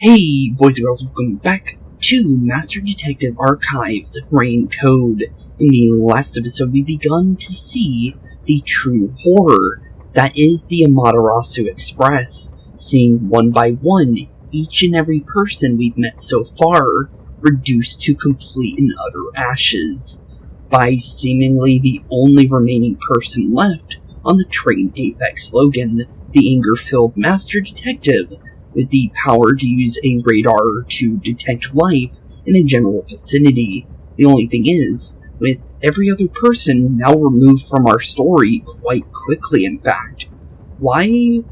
Hey, boys and girls, welcome back to Master Detective Archives Reign Code. In the last episode, we begun to see the true horror that is the Amaterasu Express, seeing one by one each and every person we've met so far reduced to complete and utter ashes, by seemingly the only remaining person left on the train Aphex Logan, the anger-filled Master Detective, with the power to use a radar to detect life in a general vicinity. The only thing is, with every other person now removed from our story quite quickly in fact, why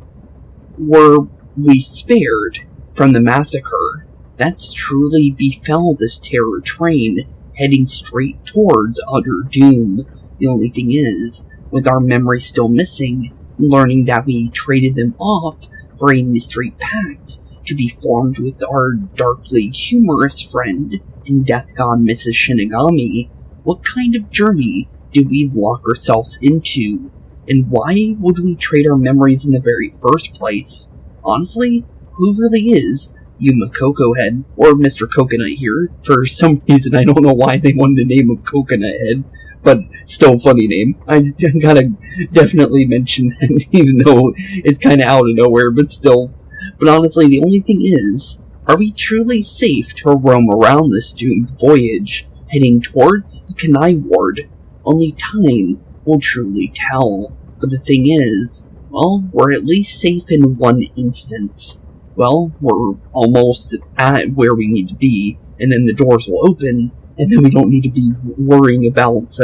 were we spared from the massacre that's truly befell this terror train heading straight towards utter doom? The only thing is, with our memory still missing, learning that we traded them off for a mystery pact to be formed with our darkly humorous friend and death god Mrs. Shinigami, what kind of journey did we lock ourselves into? And why would we trade our memories in the very first place? Honestly, who really is Yuma Kokohead, or Mr. Coconut here? For some reason, I don't know why they wanted a name of Coconut Head, but still a funny name. I gotta definitely mention that, even though it's kinda out of nowhere, but still. But honestly, the only thing is, are we truly safe to roam around this doomed voyage, heading towards the Kanai Ward? Only time will truly tell. But the thing is, well, we're at least safe in one instance. Well, we're almost at where we need to be, and then the doors will open, and then we don't need to be worrying about,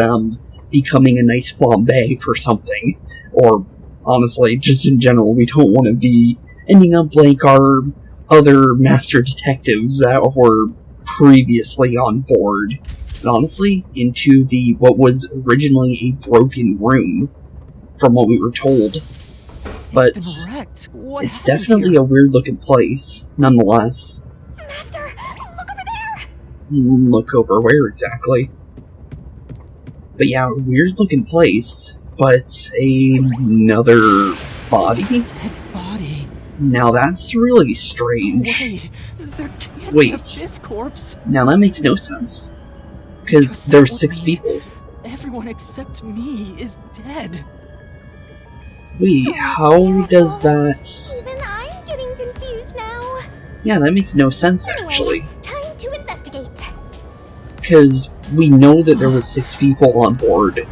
becoming a nice flambe for something. Or, honestly, just in general, we don't want to be ending up like our other master detectives that were previously on board. And honestly, into what was originally a broken room, from what we were told. But it's definitely a weird-looking place, nonetheless. Master, look over there! Look over where exactly? But yeah, weird-looking place, but another body? Dead body. Now that's really strange. There can't Wait. be a fifth corpse. Now that makes no sense. Because there's 6 people. Everyone except me is dead. Wait, how does that... Even I'm getting confused now. Yeah, that makes no sense, Anyway, actually. time to investigate. Because we know that there were 6 people on board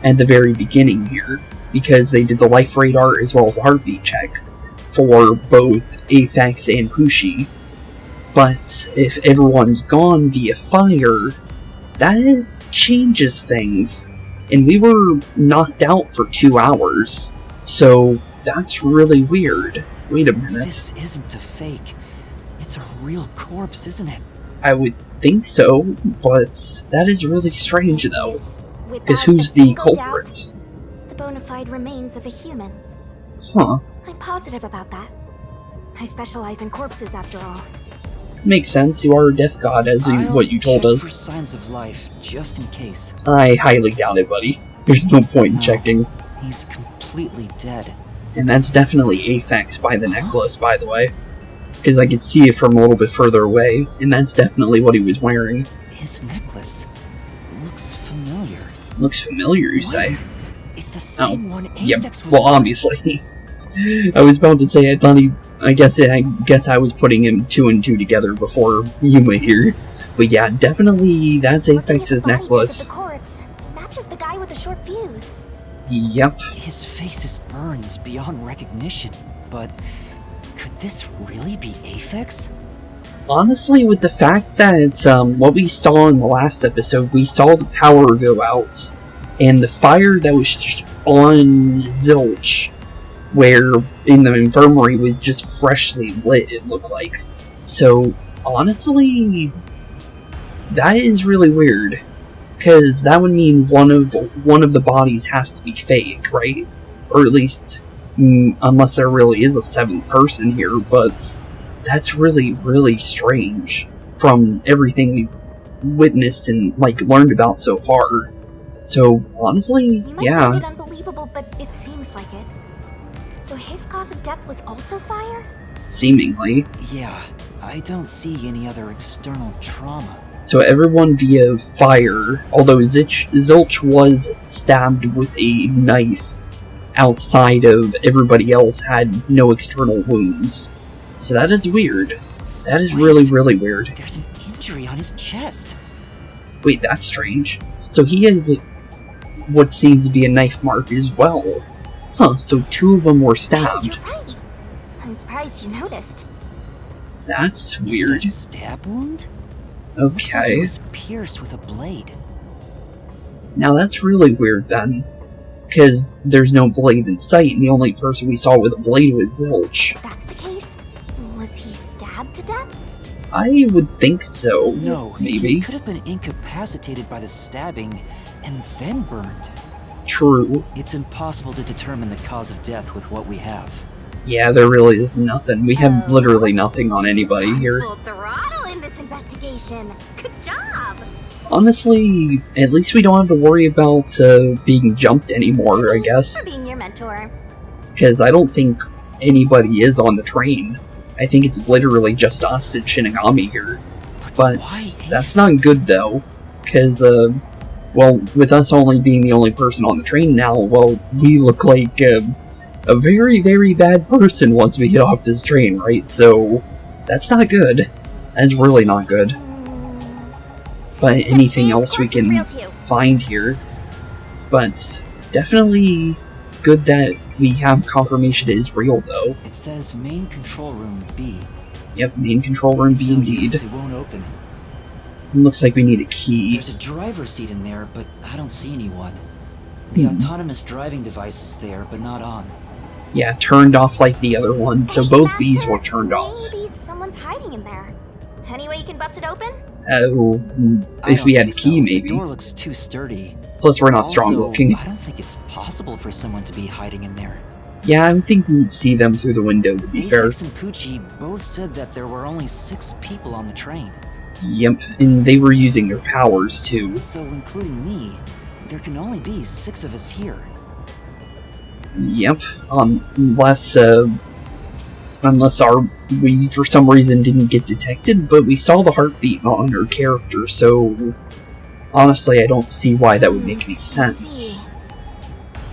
at the very beginning here, because they did the life radar as well as the heartbeat check for both Aphex and Pushi. But if everyone's gone via fire, that changes things. And we were knocked out for 2 hours. So, that's really weird. Wait a minute. This isn't a fake. It's a real corpse, isn't it? I would think so, but that is really strange though. Because Without who's a the single culprit? doubt, the bona fide remains of a human. Huh. I'm positive about that. I specialize in corpses after all. Makes sense, you are a death god, as what you told check us. for signs of life, just in case. I highly doubt it, buddy. There's no point in checking. He's completely dead. And that's definitely Aphex by the necklace, by the way. Because I could see it from a little bit further away, and that's definitely what he was wearing. His necklace looks familiar. Looks familiar, you say? It's the same one Aphex Yep, was well, wearing. obviously. I was about to say, I guess I was putting him 2 and 2 together before Yuma here. But yeah, definitely, that's Aphex's necklace. The corpse matches the guy with the short fuse. Yep. His face is burned beyond recognition, but could this really be Aphex? Honestly, with the fact that what we saw in the last episode, we saw the power go out, and the fire that was on Zilch, where in the infirmary was just freshly lit, it looked like. So, honestly, that is really weird. Because that would mean one of the bodies has to be fake, right? Or at least, unless there really is a 7th person here, but that's really, really strange from everything we've witnessed and, learned about so far. So, honestly, You might yeah. find it unbelievable, but it seems like it. So his cause of death was also fire? Seemingly. Yeah, I don't see any other external trauma. So everyone via fire, although Zilch was stabbed with a knife outside of everybody else had no external wounds. So that is weird. That is really, really weird. There's an injury on his chest. Wait, that's strange. So he has what seems to be a knife mark as well. Huh, so 2 of them were stabbed. You're right. I'm surprised you noticed. That's weird. Is it a stab wound? Okay. Like it was pierced with a blade. Now that's really weird then. Because there's no blade in sight, and the only person we saw with a blade was Zilch. If that's the case, was he stabbed to death? I would think so. No, maybe. He could have been incapacitated by the stabbing and then burned. True. It's impossible to determine the cause of death with what we have. Yeah, there really is nothing. We have literally nothing on anybody here. Full throttle in this investigation. Good job. Honestly, at least we don't have to worry about being jumped anymore, I guess. For being your mentor. Because I don't think anybody is on the train. I think it's literally just us and Shinigami here. But that's not good, though. Because, well, with us only being the only person on the train now, well, we look like a very, very bad person once we get off this train, right? So, that's not good. That's really not good. But anything else we can find here. But definitely good that we have confirmation it is real, though. It says main control room B. Yep, main control room B indeed. It won't open. Looks like we need a key. There's a driver's seat in there, but I don't see anyone. The autonomous driving device is there, but not on. Yeah, turned off like the other one, so both Bs were turned off. Maybe someone's hiding in there. Any way you can bust it open? Oh, if we had a key, maybe. The door looks too sturdy. Plus, we're not strong looking. I don't think it's possible for someone to be hiding in there. Yeah, I would think we would see them through the window, to be fair. Apex and Poochie both said that there were only 6 people on the train. Yep, and they were using their powers, too. So, including me, there can only be 6 of us here. Yep, unless we for some reason didn't get detected, but we saw the heartbeat on her character, so honestly I don't see why that would make any sense.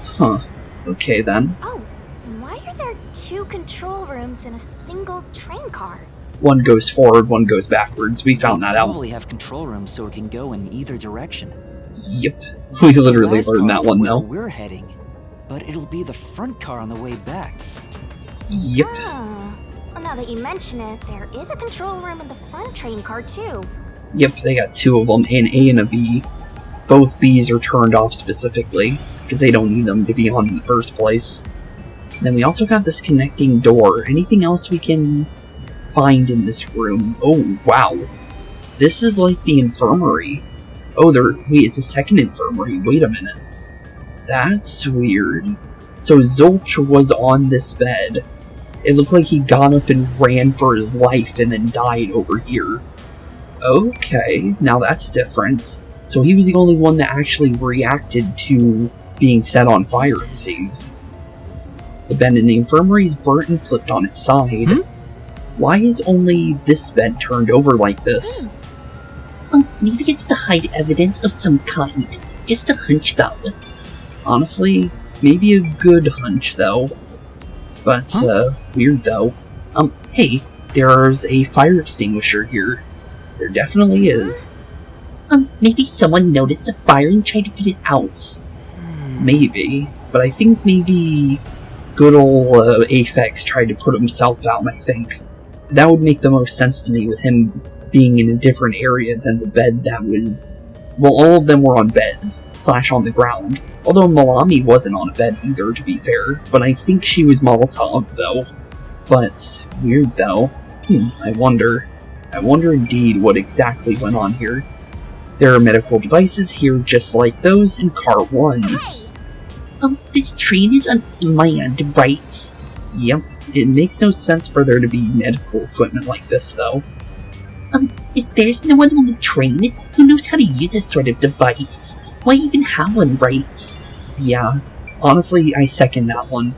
Huh, okay then. Oh, why are there 2 control rooms in a single train car? One goes forward, one goes backwards. We found that out. We probably have control rooms so it can go in either direction. Yep, we literally learned that one though. We're heading, but it'll be the front car on the way back. Yep. Oh. Well, now that you mention it, there is a control room in the front train car too. Yep, they got 2 of them, an A and a B. Both Bs are turned off specifically, because they don't need them to be on in the first place. Then we also got this connecting door. Anything else we can find in this room? Oh, wow. This is like the infirmary. Oh, wait, it's a second infirmary. Wait a minute. That's weird. So Zilch was on this bed. It looked like he got up and ran for his life and then died over here. Okay, now that's different. So he was the only one that actually reacted to being set on fire, it seems. The bed in the infirmary is burnt and flipped on its side. Why is only this bed turned over like this? Maybe it's to hide evidence of some kind. Just a hunch, though. Honestly, maybe a good hunch, though. But, weird, though. Hey, there's a fire extinguisher here. There definitely is. Maybe someone noticed the fire and tried to put it out. Maybe. But I think maybe good old Aphex tried to put himself out, I think. That would make the most sense to me with him being in a different area than the bed that was... Well, all of them were on beds, / on the ground. Although Malami wasn't on a bed either, to be fair. But I think she was Molotov, though. But, weird though. I wonder. I wonder indeed what exactly went on here. There are medical devices here just like those in Car 1. Hey! This train is unmanned, right? Yep, it makes no sense for there to be medical equipment like this, though. If there's no one on the train, who knows how to use this sort of device? Why even have one, right? Yeah, honestly, I second that one.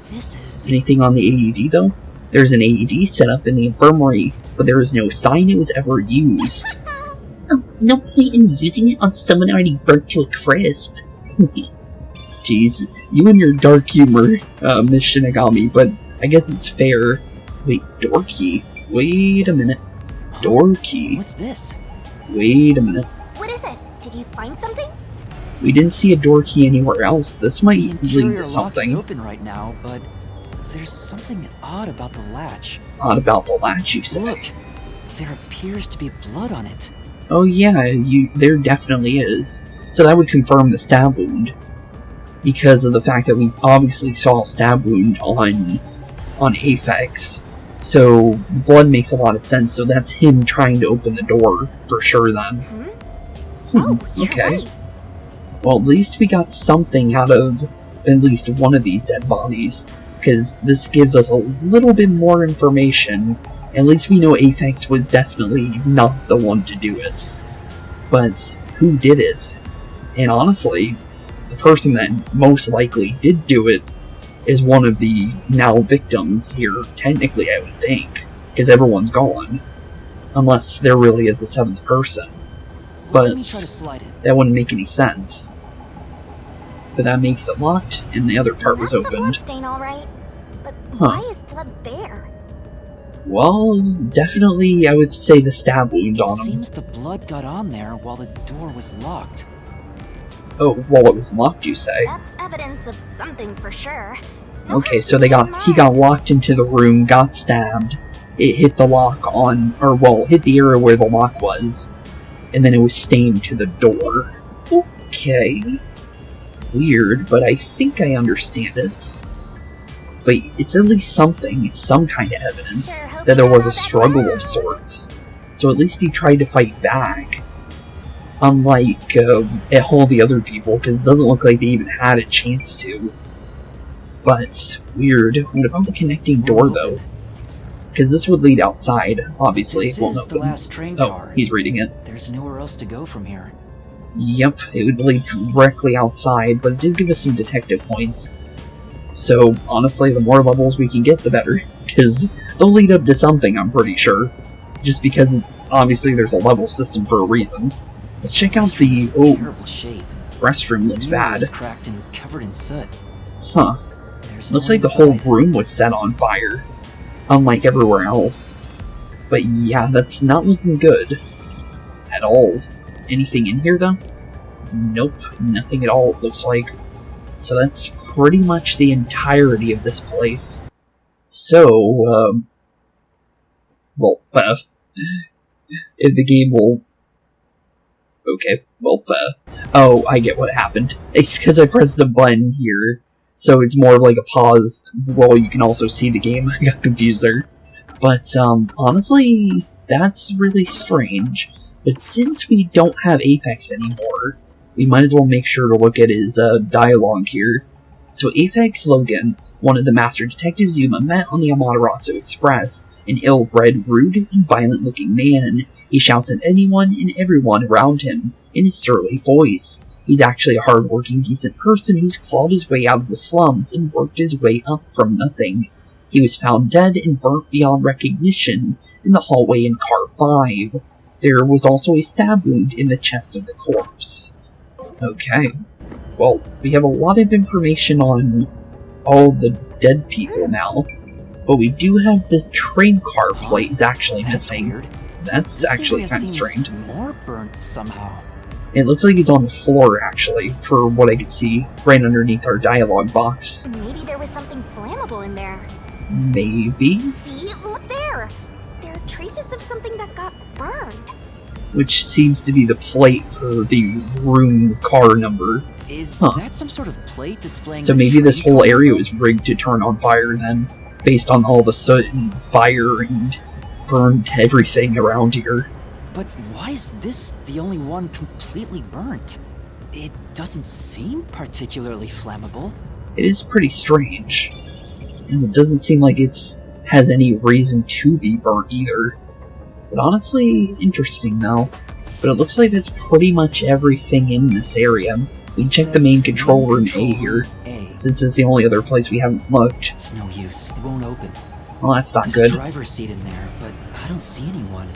Anything on the AED, though? There's an AED set up in the infirmary, but there is no sign it was ever used. No point in using it on someone already burnt to a crisp. Jeez, you and your dark humor, Miss Shinigami, but I guess it's fair. Wait, door key? Wait a minute. Door key? What's this? Wait a minute. What is it? Did you find something? We didn't see a door key anywhere else. This might The lead interior to lock is something. open right now, but there's something odd about the latch. Odd about the latch, you say? Look, there appears to be blood on it. Oh yeah, there definitely is. So that would confirm the stab wound. Because of the fact that we obviously saw a stab wound on Aphex. So the blood makes a lot of sense, so that's him trying to open the door, for sure then. Oh, you're Okay. right. Well, at least we got something out of at least one of these dead bodies. Because this gives us a little bit more information. At least we know Aphex was definitely not the one to do it. But who did it? And honestly, the person that most likely did do it is one of the now victims here, technically, I would think. Because everyone's gone. Unless there really is a seventh person. Let me try to But slide it. that wouldn't make any sense. But that makes it locked, and the other part was That's a opened. bloodstain, all right. But Huh. why is blood there? Well, definitely I would say the stab wound It on him. seems the blood got on there while the door was locked. Oh, well, it was locked, you say? That's evidence of something for sure. Okay, so he got locked into the room, got stabbed. It hit the lock on, or well, hit the area where the lock was, and then it was stained to the door. Okay. Weird, but I think I understand it. But it's at least something, it's some kind of evidence that there was a struggle of sorts. So at least he tried to fight back. Unlike all the other people, because it doesn't look like they even had a chance to. But, weird. What about the connecting door, though? Because this would lead outside, obviously. This Well, is the last train oh, car. he's reading it. There's nowhere else to go from here. Yep, it would lead directly outside, but it did give us some detective points. So, honestly, the more levels we can get, the better. Because they'll lead up to something, I'm pretty sure. Just because, obviously, there's a level system for a reason. Let's check out the... Restroom's in Oh, terrible shape. restroom looks The mirror bad. is cracked and covered in soot. Huh. There's Looks no like the whole inside. room was set on fire. Unlike everywhere else. But yeah, that's not looking good. At all. Anything in here, though? Nope, nothing at all, it looks like. So that's pretty much the entirety of this place. So, well, if the game will... Okay, well, oh, I get what happened. It's because I pressed a button here, so it's more like a pause while you can also see the game. I got confused there. But, honestly, that's really strange. But since we don't have Aphex anymore, we might as well make sure to look at his dialogue here. So Aphex Logan, one of the master detectives Yuma met on the Amaterasu Express, an ill-bred, rude, and violent-looking man. He shouts at anyone and everyone around him in his surly voice. He's actually a hard-working, decent person who's clawed his way out of the slums and worked his way up from nothing. He was found dead and burnt beyond recognition in the hallway in Car 5. There was also a stab wound in the chest of the corpse. Okay. Well, we have a lot of information on all the dead people now, but we do have this train car plate is actually That's missing. weird. That's This actually area kind of seems strange. more burnt somehow. It looks like he's on the floor, actually, for what I could see, right underneath our dialogue box. Maybe there was something flammable in there. Maybe? See? Look there! There are traces of something that got burned. Which seems to be the plate for the room car number. Is Huh. that some sort of plate displaying So the maybe this train whole car area number? was rigged to turn on fire then, based on all the soot and fire and burned everything around here. But why is this the only one completely burnt? It doesn't seem particularly flammable. It is pretty strange. And it doesn't seem like it's has any reason to be burnt either. But honestly, interesting though. But it looks like that's pretty much everything in this area. We can check the main control room A here, A. since it's the only other place we haven't looked. It's no use. It won't open. Well, that's not There's good. a driver's seat in there, but I don't see anyone.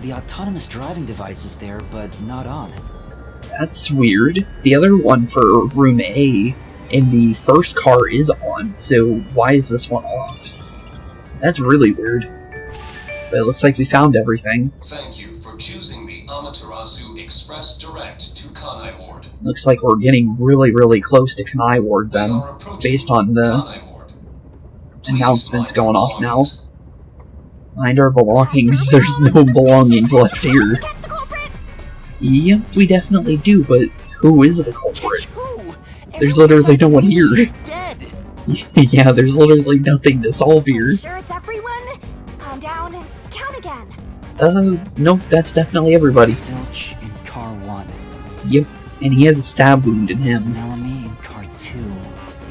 The autonomous driving device is there, but not on. That's weird. The other one for room A in the first car is on, so why is this one off? That's really weird. But it looks like we found everything. Thank you for choosing the Amaterasu Express Direct to Kanai Ward. Looks like we're getting really, really close to Kanai Ward We then, are approaching based on the Kanai Ward. Please announcements mind going your off now. belongings. Mind our belongings, there's no belongings left here. Catch the culprit! Yep, we definitely do, but who is the culprit? Who? There's literally no one here. Is dead. Yeah, there's literally nothing to solve here. Sure it's everyone? Calm down and count again. Nope, that's definitely everybody. Zilch in car 1. Yep, and he has a stab wound in him. Melanie in car 2.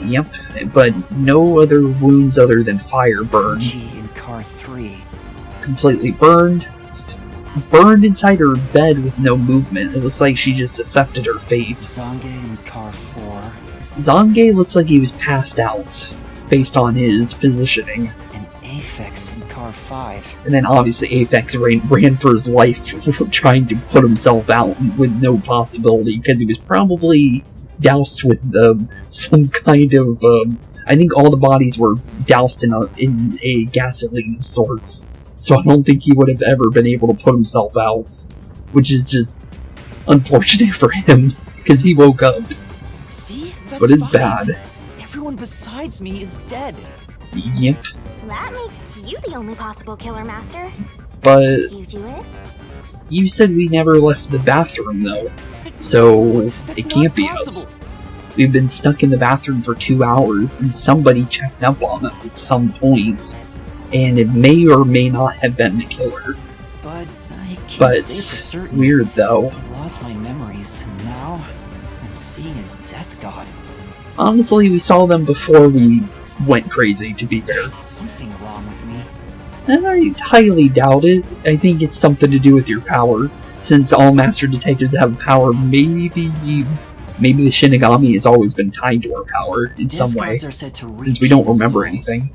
Yep, but no other wounds other than fire burns. G in car 3. Completely burned. Burned inside her bed with no movement. It looks like she just accepted her fate. Zange in car 4. Zange looks like he was passed out, based on his positioning. And Aphex in car 5. And then obviously Aphex ran for his life, trying to put himself out with no possibility, because he was probably doused with some kind of, I think all the bodies were doused in a gasoline of sorts. So I don't think he would have ever been able to put himself out, which is just unfortunate for him, because he woke up. See? That's But it's 5. bad. Everyone besides me is dead. Yep, That makes you the only possible killer, Master. but You do it? you said we never left the bathroom, though, so That's it can't not be us. possible. We've been stuck in the bathroom for 2 hours, and somebody checked up on us at some point, and it may or may not have been the killer. But I can't But say for certain. weird, though. I lost my memories, and now I'm seeing a death god. Honestly, we saw them before we went crazy, to be fair. There's something wrong with me. And I highly doubt it. I think it's something to do with your power. Since all Master Detectives have power, maybe the Shinigami has always been tied to our power in some Death way. gods are said to Since we reap don't evil remember souls. anything.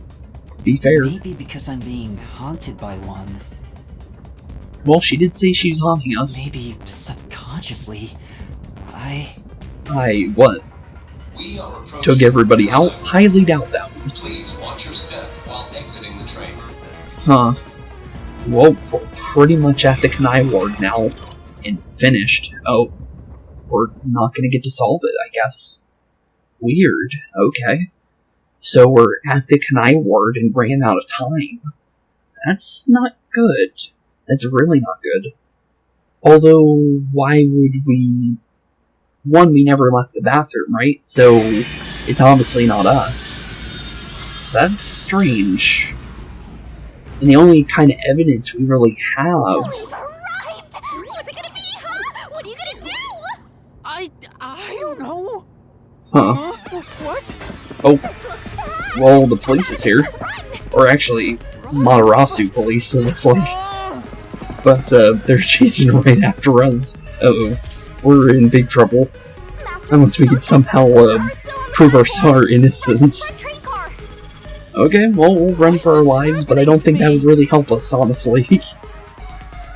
Be fair. Maybe because I'm being haunted by one. Well, she did say she was haunting us. Maybe subconsciously. What? We are approaching Took everybody out? Kanai. Highly doubt that one. Please watch your step while exiting the train. Huh. Well, we're pretty much at the Kanai Ward now. And finished. Oh. We're not gonna get to solve it, I guess. Weird. Okay. So we're at the Kanai Ward and ran out of time. That's not good. That's really not good. Although, why would we... One, we never left the bathroom, right? So, it's obviously not us. So that's strange. And the only kind of evidence we really have... We've arrived! What's it gonna be, huh? What are you gonna do? I don't know. Huh. What? Oh, This looks bad! well, the police is here. Run! Or actually, Matarasu police, it looks like. But, they're chasing right after us. Uh-oh. We're in big trouble. Master, Unless we can somehow, prove our innocence. train car. Okay, well, we'll run for our lives, but I don't think that would really help us, honestly.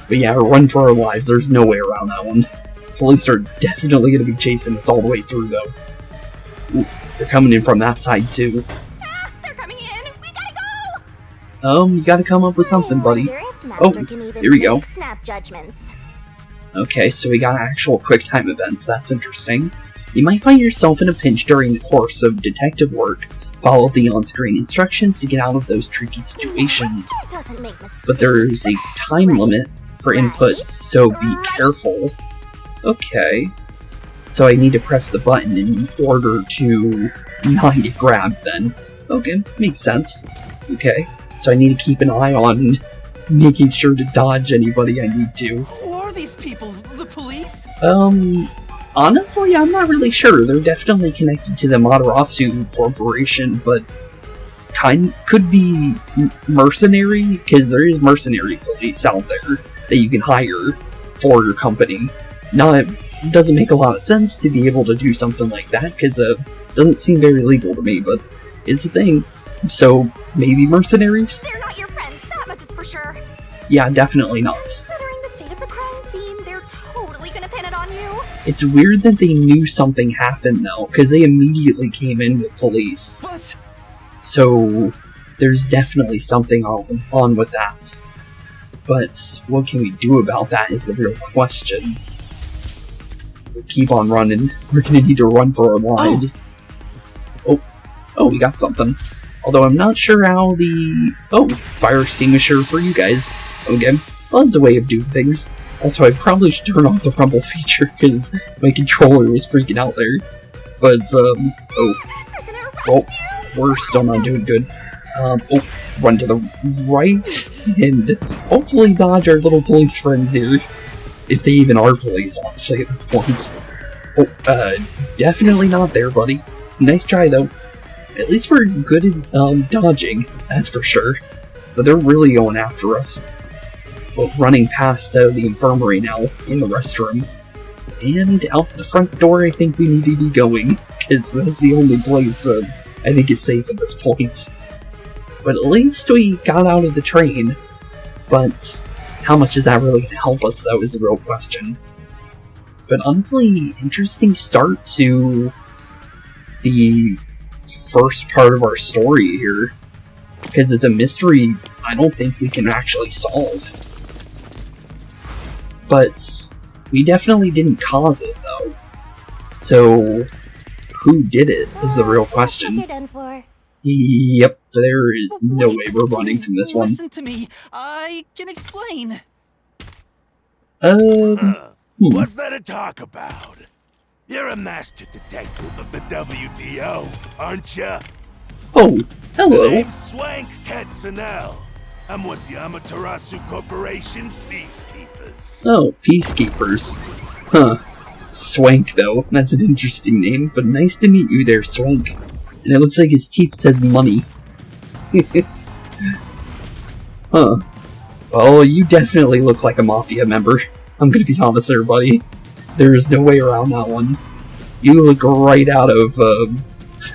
But yeah, run for our lives. There's no way around that one. Police are definitely going to be chasing us all the way through, though. Ooh, they're coming in from that side, too. Ah, they're coming in. We gotta go. You gotta come up with something, buddy. I wonder if Oh, Master can even here we go. make snap judgments. Okay, so we got actual QuickTime events. That's interesting. You might find yourself in a pinch during the course of detective work. Follow the on-screen instructions to get out of those tricky situations. Master doesn't make mistakes. But there's a time limit for inputs, so be careful. Okay. So I need to press the button in order to not get grabbed then. Okay, makes sense. Okay, so I need to keep an eye on making sure to dodge anybody I need to. Who are these people? The police? Honestly, I'm not really sure. They're definitely connected to the Matarasu Corporation, but could be mercenary, because there is mercenary police out there that you can hire for your company. Now, it doesn't make a lot of sense to be able to do something like that, because it doesn't seem very legal to me, but it's a thing. So, maybe mercenaries? They're not your friends, that much is for sure. Yeah, definitely not. Considering the state of the crime scene, they're totally gonna pin it on you. It's weird that they knew something happened, though, because they immediately came in with police. But So, there's definitely something on with that. But, what can we do about that is the real question. We'll keep on running. We're gonna need to run for our lives. Oh, we got something. Although I'm not sure how the... Oh, fire extinguisher for you guys. Okay, well, that's a way of doing things. Also, I probably should turn off the rumble feature, because my controller was freaking out there. But, well, we're still not doing good. Run to the right, and hopefully dodge our little police friends here. If they even are police, honestly, at this point. Definitely not there, buddy. Nice try, though. At least we're good at, dodging, that's for sure. But they're really going after us. Well, running past the infirmary now, in the restroom. And out the front door I think we need to be going, because that's the only place I think is safe at this point. But at least we got out of the train. But how much is that really going to help us, though, is the real question. But honestly, interesting start to the first part of our story here. Because it's a mystery I don't think we can actually solve. But we definitely didn't cause it, though. So, who did it is the real question. You're done for. Yep, there is no way we're running from this one. Listen to me. I can explain. What's there to talk about? You're a master detective of the WDO, aren't ya? Oh, hello. Name's Swank Katsunel. I'm with the Amaterasu Corporation's Peacekeepers. Oh, Peacekeepers. Huh. Swank, though. That's an interesting name, but nice to meet you there, Swank. And it looks like his teeth says money. Huh. Well, you definitely look like a Mafia member. I'm gonna be honest there, buddy. There is no way around that one. You look right out of,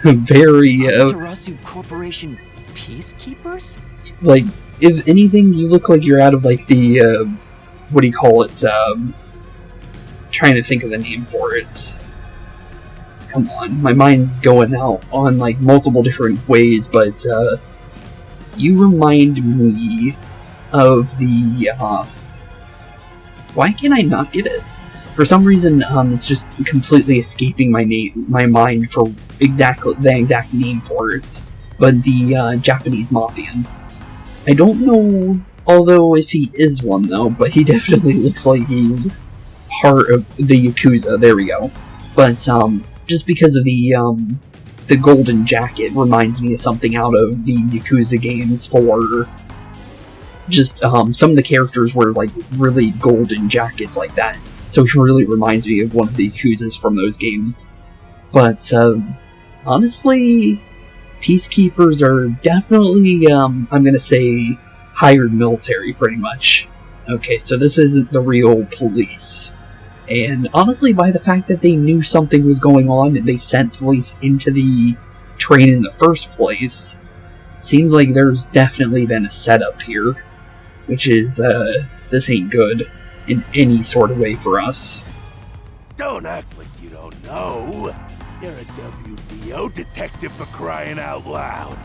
very, Amaterasu Corporation Peacekeepers? like, if anything, you look like you're out of, like, the, what do you call it, trying to think of the name for it. Come on, my mind's going out on, like, multiple different ways, but, you remind me of the, why can I not get it? For some reason, it's just completely escaping my mind for the exact name for it. But the, Japanese Mafian. I don't know, although if he is one though, but he definitely looks like he's part of the Yakuza, there we go. But, just because of the golden jacket reminds me of something out of the Yakuza games for just, some of the characters were like really golden jackets like that. So he really reminds me of one of the Yakuzas from those games. But, honestly, Peacekeepers are definitely, I'm gonna say, hired military, pretty much. Okay, so this isn't the real police. And honestly, by the fact that they knew something was going on and they sent police into the train in the first place, seems like there's definitely been a setup here. Which is, this ain't good in any sort of way for us. Don't act like you don't know. You're a WDO detective for crying out loud.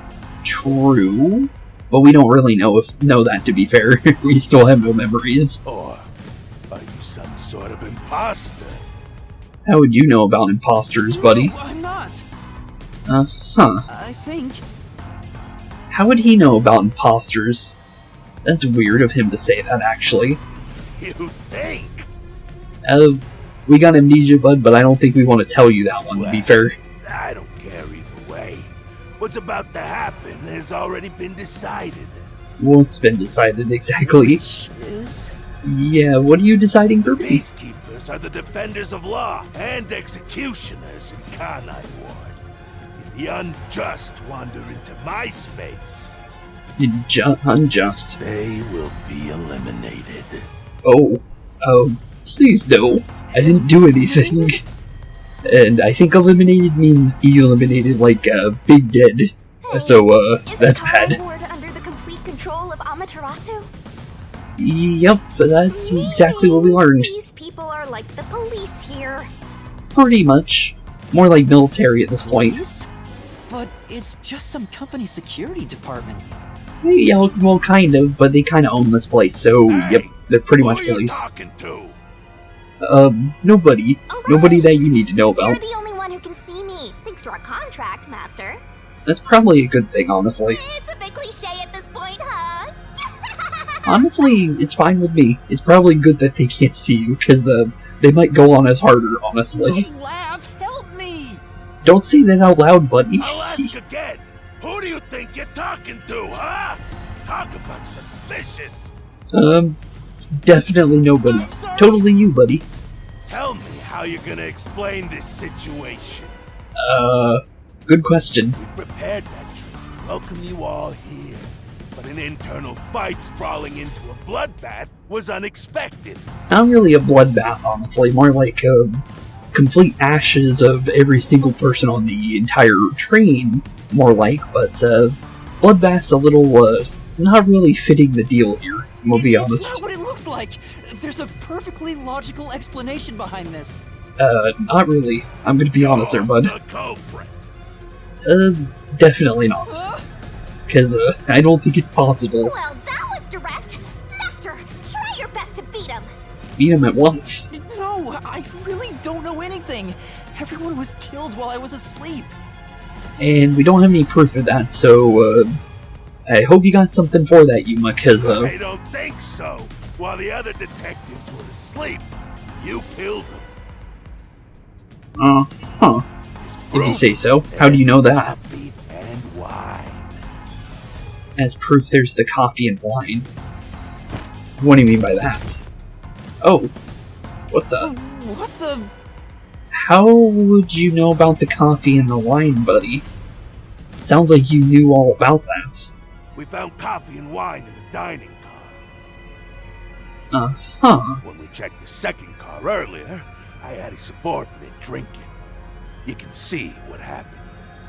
True, but we don't really know that, to be fair. We still have no memories. Or are you some sort of imposter? How would you know about imposters, buddy? No, I'm not. Huh. I think. How would he know about imposters? That's weird of him to say that, actually. You think? We got amnesia, bud, but I don't think we want to tell you that one, to be fair. I don't care either way. What's about to happen has already been decided. What's been decided exactly? Which is? Yeah, what are you deciding for me? Peacekeepers are the defenders of law and executioners in Kanai Ward. If the unjust wander into my space, Unjust. they will be eliminated. Oh, please no. I didn't do anything. And I think eliminated means eliminated like, big dead. So, Is that's the bad. Kanai Ward under the complete control of Amaterasu? Yep, that's exactly what we learned. These people are like the police here. Pretty much. More like military at this point. Police? But it's just some company security department. Yeah, well, kind of, but they kind of own this place, so, yep, they're pretty much Who are you police. talking to? Nobody. Oh, Nobody right. that you need to know You're about. the only one who can see me, thanks to our contract, Master. That's probably a good thing, honestly. It's a bit cliche at this point, huh? Honestly, it's fine with me. It's probably good that they can't see you, because, they might go on us harder, honestly. Don't laugh! Help me! Don't say that out loud, buddy. I'll ask again. Who do you think you're talking to, huh? Talk about suspicious. Definitely nobody. I'm sorry. Totally you, buddy. Tell me how you're gonna explain this situation. Good question. We prepared that trip to welcome you all here. But an internal fight sprawling into a bloodbath was unexpected. Not really a bloodbath, honestly. More like, complete ashes of every single person on the entire train, more like. But, bloodbath's a little, not really fitting the deal here, we'll be It's honest. not what it looks like! There's a perfectly logical explanation behind this. Not really. I'm gonna be honest there, bud. The culprit. Definitely not. Because, I don't think it's possible. Well, that was direct. Master, try your best to beat him. Beat him at once. No, I really don't know anything. Everyone was killed while I was asleep. And we don't have any proof of that, so, I hope you got something for that, Yuma, because, I don't think so. While the other detectives were asleep, you killed them. huh. If you say so. How do you know that? Coffee and wine. As proof, there's the coffee and wine. What do you mean by that? Oh. What the? What the? How would you know about the coffee and the wine, buddy? Sounds like you knew all about that. We found coffee and wine in the dining car. Uh-huh. When we checked the second car earlier, I had a subordinate drinking. You can see what happened.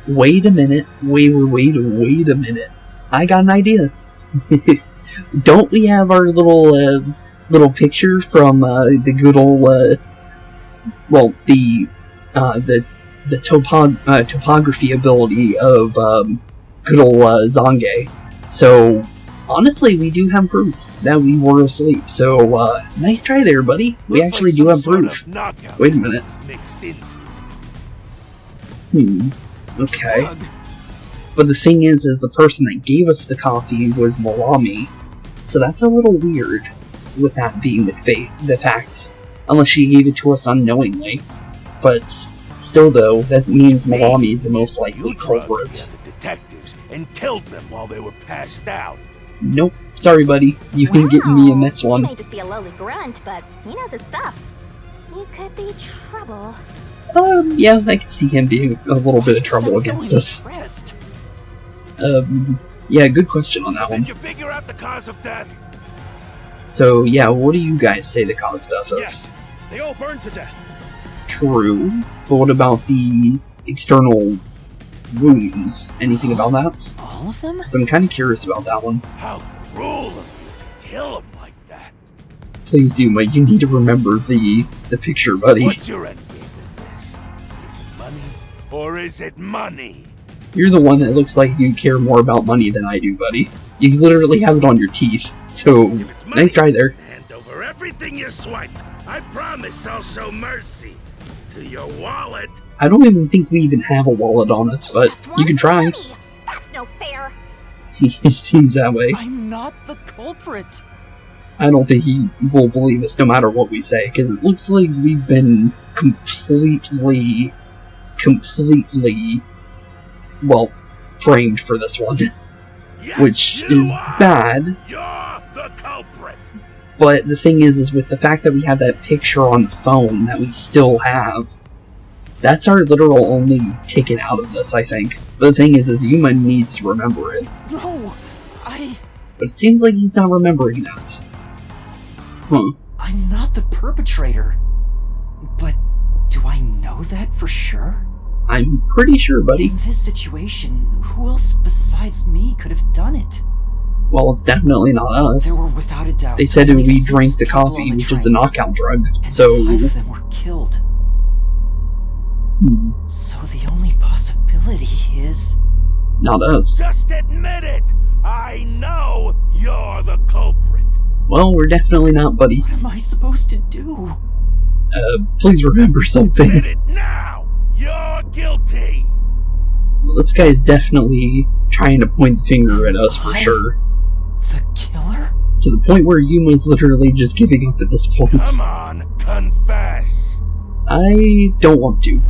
Wait a minute. Wait a minute. I got an idea. Don't we have our little picture from, the good old, topography ability of, good old, Zange. So, honestly, we do have proof that we were asleep. So, nice try there, buddy. We Looks actually like do some have sort proof. of knockout Wait a minute. was mixed into. Okay. Drug. But the thing is the person that gave us the coffee was Malami. So that's a little weird, with that being the fact. Unless she gave it to us unknowingly. But still though, that means Malami is the most likely You drugged culprit. the other detectives and killed them while they were passed out. Nope. Sorry, buddy. You ain't getting me in this He one. may just be a lowly grunt, but he knows his stuff. He could be trouble. Yeah, I could see him being a little bit of trouble Sounds against so us. impressed. Yeah, good question on that Did one. you figure out the cause of death? So, yeah, what do you guys say the cause of death is? Yes. They all burned to death. True. But what about the external wounds? Anything about that? All of them? Because I'm kind of curious about that one. How cruel of you to kill them like that. Please, Yuma, you need to remember the picture, buddy. What's your end game in this? Is it money or is it money? You're the one that looks like you care more about money than I do, buddy. You literally have it on your teeth. So, If it's money, nice try there. hand over everything you swiped. I promise I'll show mercy to your wallet. I don't even think we even have a wallet on us, but Just you wants can try. money. That's no fair. He seems that way. I'm not the culprit. I don't think he will believe us no matter what we say, because it looks like we've been completely, well, framed for this one. Yes, Which you is are. bad, You're the culprit. but the thing is with the fact that we have that picture on the phone that we still have, that's our literal only ticket out of this, I think. But the thing is Yuma needs to remember it. No, But it seems like he's not remembering that. I'm not the perpetrator. But do I know that for sure? I'm pretty sure, buddy. In this situation, who else besides me could have done it? Well, it's definitely not us. There were, without a doubt, They said only we 6 drank the people on coffee, the which is a train, knockout drug. and So, 5 of them were killed. hmm, So the only possibility is... not us. Just admit it! I know you're the culprit! Well, we're definitely not, buddy. What am I supposed to do? Please remember something. Admit it now! You're guilty! Well, this guy's definitely trying to point the finger at us for What? sure. The killer? To the point where Yuma's literally just giving up at this point. Come on, confess! I don't want to.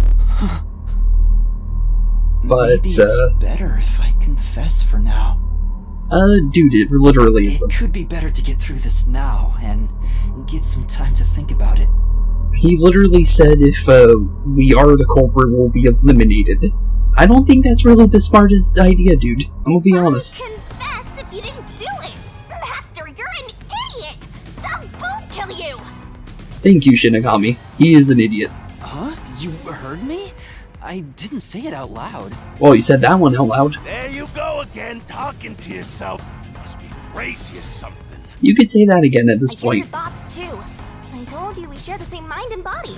But, Maybe it's better if I confess for now. dude, it literally It isn't. could be better to get through this now and get some time to think about it. He literally said if, we are the culprit, we'll be eliminated. I don't think that's really the smartest idea, dude. I'm gonna be honest. Confess if you didn't do it! Master, you're an idiot! Dog won't kill you! Thank you, Shinigami. He is an idiot. Huh? You heard me? I didn't say it out loud. Well, you said that one out loud. There you go again, talking to yourself. Must be crazy or something. You could say that again at this I hear your point. thoughts too. I told you we share the same mind and body.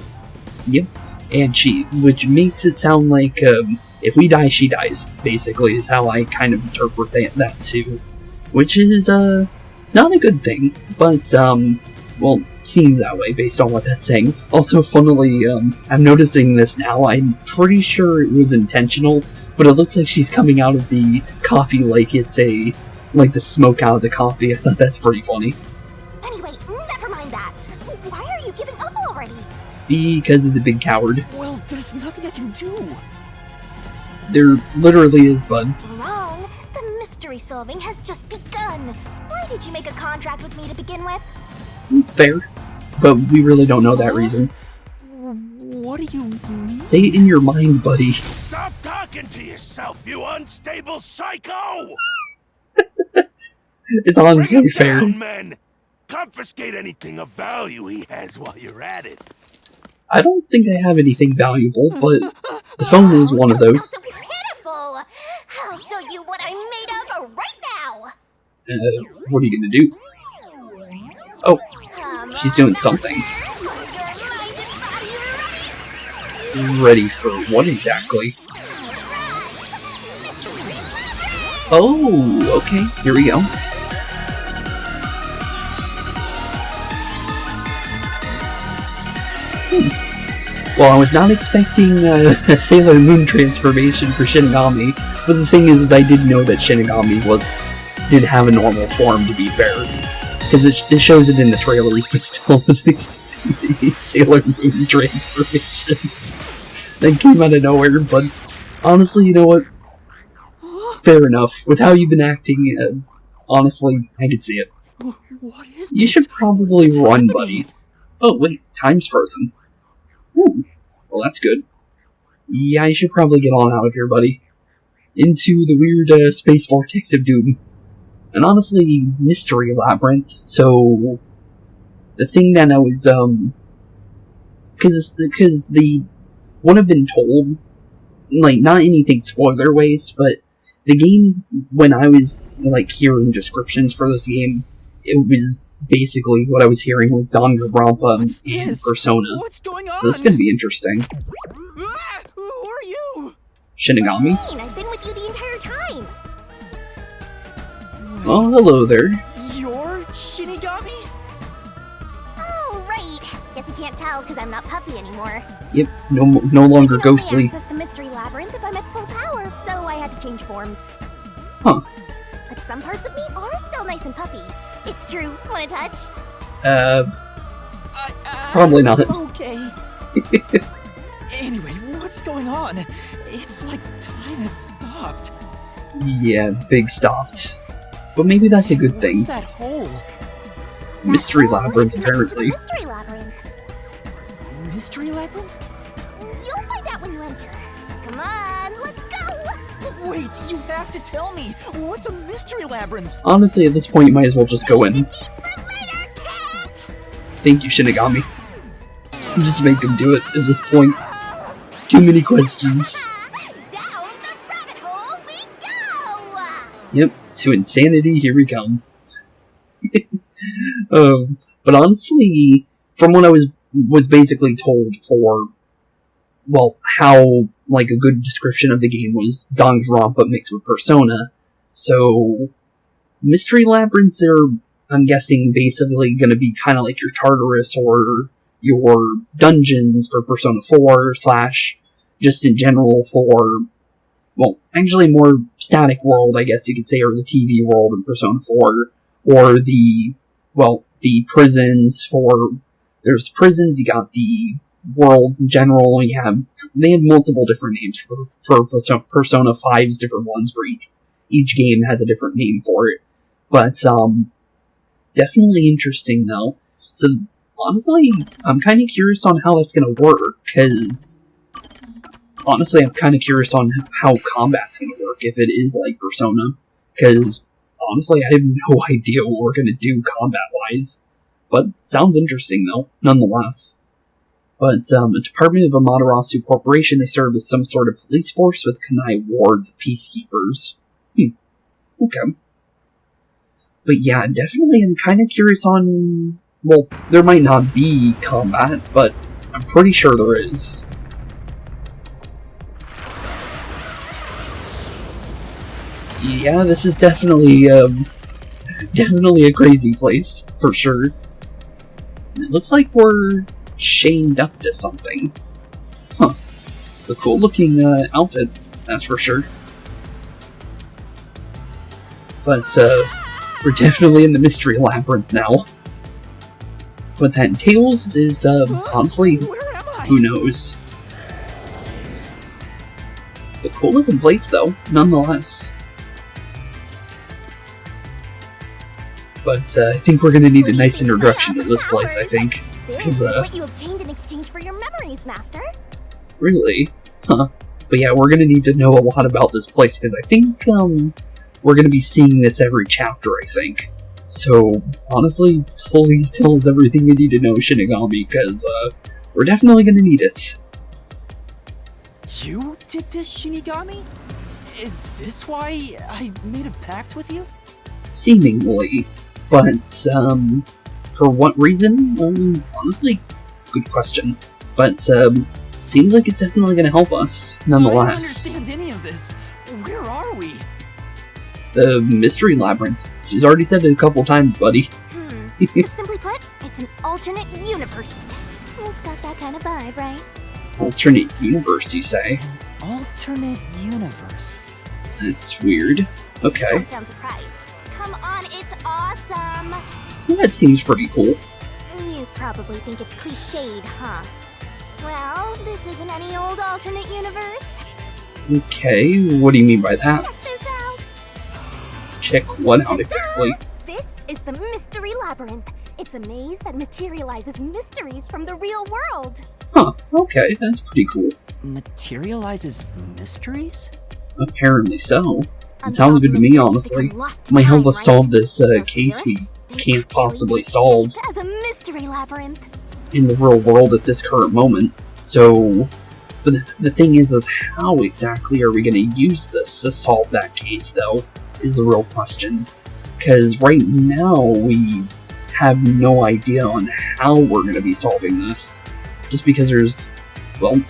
Yep. And which makes it sound like, if we die, she dies, basically, is how I kind of interpret that too. Which is, not a good thing, but, well, seems that way based on what that's saying. Also, funnily, I'm noticing this now, I'm pretty sure it was intentional, but it looks like she's coming out of the coffee like it's like the smoke out of the coffee. I thought that's pretty funny. Anyway, never mind that. Why are you giving up already? Because he's a big coward. Well, there's nothing I can do. There literally is, bud. Wrong. The mystery solving has just begun. Why did you make a contract with me to begin with? Fair. But we really don't know that reason. What do you mean? Say it in your mind, buddy. Stop talking to yourself, you unstable psycho! It's honestly Bring him fair. down, men. Confiscate anything of value he has while you're at it. I don't think I have anything valuable, but the phone is one of those. So pitiful. I'll show you what I'm made of right now. What are you gonna do? Oh, she's doing something. Ready for what exactly? Oh, okay, here we go. Well, I was not expecting a Sailor Moon transformation for Shinigami, but the thing is I did know that Shinigami did have a normal form, to be fair. Because it shows it in the trailers, but still wasn't expecting a Sailor Moon transformation. That came out of nowhere, but honestly, you know what? Fair enough. With how you've been acting, honestly, I can see it. What is You this? should probably What's run, happening? buddy. Oh, wait, time's frozen. Ooh, well, that's good. Yeah, I should probably get on out of here, buddy. Into the weird space vortex of doom. And honestly, mystery labyrinth, so... The thing that I was, Because what I've been told, like, not anything spoiler-wise, but the game, when I was, like, hearing descriptions for this game, it was basically what I was hearing was Danganronpa What's and this? Persona. What's going on? So this is gonna be interesting. Ah, who are you? Shinigami? I've been with you the entire time. Oh, hello there. You're Shinigami? Oh, right. Guess you can't tell because I'm not puffy anymore. Yep, no longer I can only ghostly. access the mystery labyrinth if I'm at full power, so I had to change forms. Huh. But some parts of me are still nice and puffy. It's true. Want to touch? Probably not. Okay. Anyway, what's going on? It's like time has stopped. Yeah, big stopped. But maybe that's a good thing. What's that hole? Mystery That hole labyrinth, is connected to the apparently. mystery labyrinth. Mystery labyrinth? You'll find out when you enter. Come on, let's go! Wait, you have to tell me. What's a mystery labyrinth? Honestly, at this point, you might as well just go in. Deets for later, kid! Thank you, Shinigami. Just make him do it at this point. Too many questions. Down the rabbit hole we go! Yep, to insanity, here we come. But honestly, from what I was basically told for, well, how, like, a good description of the game was Danganronpa mixed with Persona. So, mystery labyrinths are, I'm guessing, basically going to be kind of like your Tartarus or your dungeons for Persona 4, / just in general for, well, actually more static world, I guess you could say, or the TV world in Persona 4, or the prisons for, there's prisons, you got the worlds in general, they have multiple different names for Persona 5's different ones for each game has a different name for it. But, definitely interesting though. So, honestly, I'm kind of curious on how that's gonna work, because honestly, I'm kind of curious on how combat's gonna work, if it is like Persona, because honestly, I have no idea what we're gonna do combat-wise. But, sounds interesting though, nonetheless. But, a Department of Amaterasu Corporation, they serve as some sort of police force with Kanai Ward, the Peacekeepers. Okay. But yeah, definitely I'm kind of curious on, well, there might not be combat, but I'm pretty sure there is. Yeah, this is definitely a crazy place, for sure. It looks like we're chained up to something. Huh. A cool looking outfit, that's for sure. But, we're definitely in the mystery labyrinth now. What that entails is, honestly, who knows. A cool looking place, though, nonetheless. But, I think we're gonna need a nice introduction to this place, I think. This is what you obtained in exchange for your memories, Master. Really? Huh. But yeah, we're gonna need to know a lot about this place, because I think, we're gonna be seeing this every chapter, I think. So, honestly, please tell us everything we need to know, Shinigami, because, we're definitely gonna need it. You did this, Shinigami? Is this why I made a pact with you? Seemingly. But, for what reason? Honestly, good question. But, seems like it's definitely gonna help us, nonetheless. I don't understand any of this. Where are we? The mystery labyrinth. She's already said it a couple times, buddy. Simply put, it's an alternate universe. It's got that kind of vibe, right? Alternate universe, you say? Alternate universe. That's weird. Okay. Don't sound surprised. Come on, it's awesome! That seems pretty cool. You probably think it's cliched, huh? Well, this isn't any old alternate universe. Okay, what do you mean by that? Check this out! Check what out exactly? This is the Mystery Labyrinth. It's a maze that materializes mysteries from the real world. Huh, okay, that's pretty cool. Materializes mysteries? Apparently so. It sounds good to me, honestly. Might help us solve this case we can't possibly solve As a mystery labyrinth. in the real world at this current moment. So, but the thing is how exactly are we going to use this to solve that case, though, is the real question. Because right now, we have no idea on how we're going to be solving this. Just because there's, well,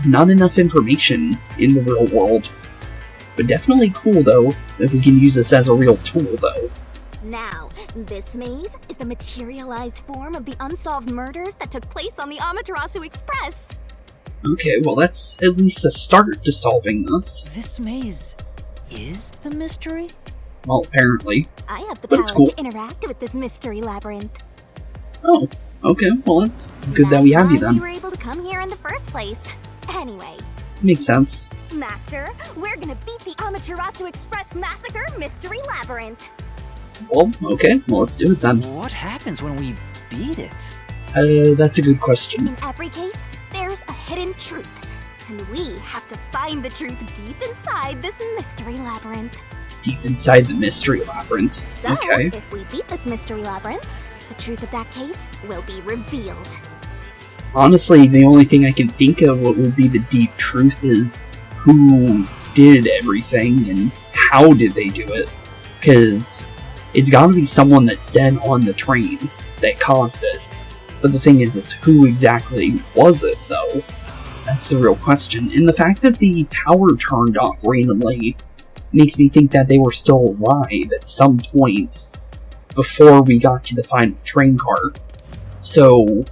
not enough information in the real world. But definitely cool, though, if we can use this as a real tool, though. Now, this maze is the materialized form of the unsolved murders that took place on the Amaterasu Express. Okay, well that's at least a start to solving this. This maze is the mystery? Well, apparently. I have the But power it's cool. to interact with this mystery labyrinth. Oh, okay, well that's good that we have you That's why we then. were able to come here in the first place. Anyway, Makes sense. Master, we're gonna beat the Amaterasu Express Massacre Mystery Labyrinth. Well, okay, well let's do it then. What happens when we beat it? That's a good question. In every case, there's a hidden truth. And we have to find the truth deep inside this mystery labyrinth. Deep inside the mystery labyrinth. So, Okay. if we beat this mystery labyrinth, the truth of that case will be revealed. honestly, the only thing I can think of what would be the deep truth is who did everything and how did they do it. Because it's gotta be someone that's dead on the train that caused it. But the thing is who exactly was it, though? That's the real question. And the fact that the power turned off randomly makes me think that they were still alive at some points before we got to the final train car. So,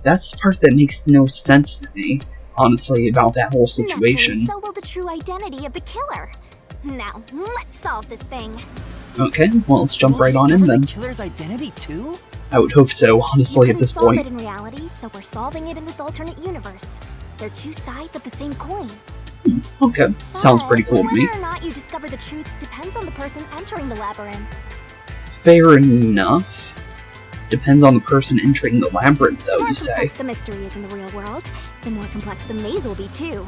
that's the part that makes no sense to me, honestly, about that whole situation. Naturally, so will the true identity of the killer. Now, let's solve this thing. Okay, well, let's jump right on in then. The killer's identity too? I would hope so, honestly, at this point. We couldn't solve it in reality, so we're solving it in this alternate universe. They're two sides of the same coin. Okay, sounds pretty cool to me. Whether or not you discover the truth depends on the person entering the labyrinth. Fair enough. Depends on the person entering the labyrinth, though, you say. The more complex the mystery is in the real world, the more complex the maze will be, too.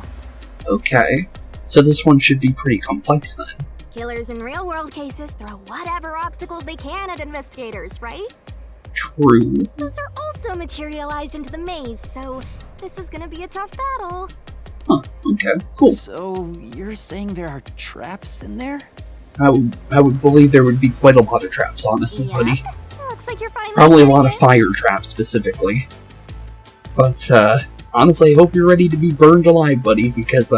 Okay, so this one should be pretty complex, then. Killers in real-world cases throw whatever obstacles they can at investigators, right? True. Those are also materialized into the maze, so this is gonna be a tough battle. Huh, okay, cool. So, you're saying there are traps in there? I would believe there would be quite a lot of traps, honestly, buddy. Looks like you're finally Probably a lot of fire traps, specifically. But, honestly, I hope you're ready to be burned alive, buddy, because,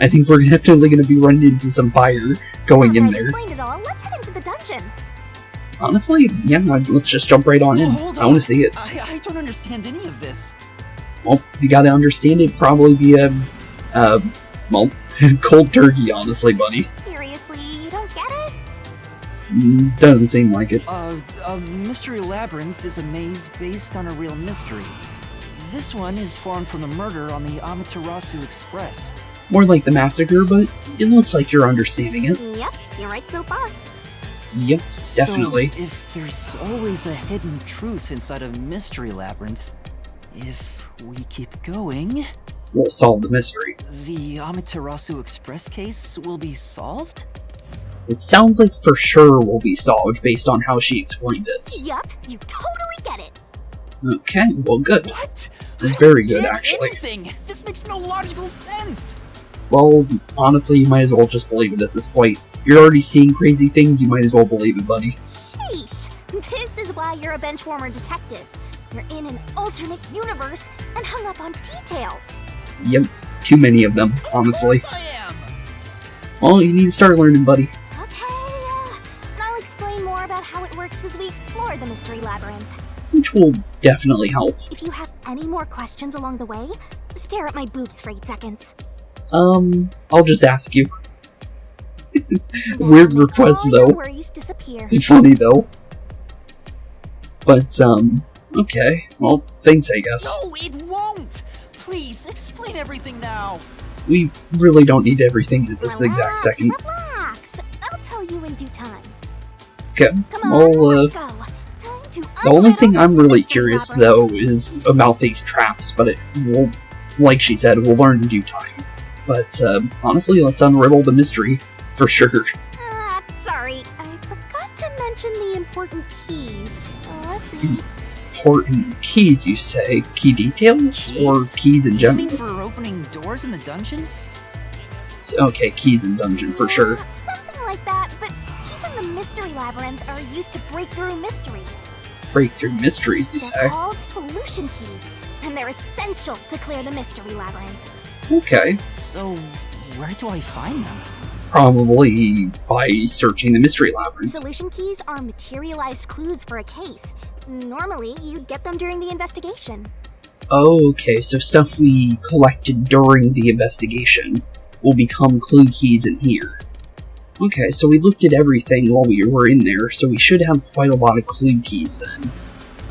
I think we're definitely gonna be running into some fire going in there. Explained it all. Let's head into the dungeon. Honestly, yeah, let's just jump right on in. I want to see it. I don't understand any of this. Well, you gotta understand it probably via, well, cold turkey, honestly, buddy. Seriously, you don't get it? Doesn't seem like it. A mystery labyrinth is a maze based on a real mystery. This one is formed from a murder on the Amaterasu Express. More like the massacre, but it looks like you're understanding it. Yep, you're right so far. Yep, definitely. So, if there's always a hidden truth inside a mystery labyrinth, if we keep going, We'll solve the mystery. the Amaterasu Express case will be solved? It sounds like for sure will be solved based on how she explained it. Yup, you totally get it. Okay, well, good. What? That's very good, Get actually. anything. This makes no logical sense. Well, honestly, you might as well just believe it at this point. You're already seeing crazy things, you might as well believe it, buddy. Sheesh. This is why you're a benchwarmer detective. You're in an alternate universe and hung up on details. Yep, too many of them, honestly. Of course I am. Well, you need to start learning, buddy. Okay, I'll explain more about how it works as we explore the mystery labyrinth. Which will definitely help. If you have any more questions along the way, stare at my boobs for 8 seconds. I'll just ask you. Now Weird make request, all your though. worries disappear. Funny, though. But, okay. Well, thanks, I guess. No, it won't. Please explain everything now. We really don't need everything at this exact second. Relax. I'll tell you in due time. Okay, Come on, well, let's go. Time to the only thing unravel I'm this really mystery curious, labyrinth. though, is about these traps, but it will, like she said, we'll learn in due time. But, honestly, let's unravel the mystery, for sure. Sorry, I forgot to mention the important keys. Let's see. Important keys, you say? Key details? Or keys in You general? mean for opening doors in the dungeon? Okay, keys in dungeon, for sure. Something like that, but keys in the mystery labyrinth are used to break through mysteries. Break through mysteries, you They're say? called solution keys, and they're essential to clear the mystery labyrinth. Okay. So, where do I find them? Probably by searching the mystery labyrinth. Solution keys are materialized clues for a case. Normally, you'd get them during the investigation. Okay, so stuff we collected during the investigation will become clue keys in here. Okay, so we looked at everything while we were in there, so we should have quite a lot of clue keys then.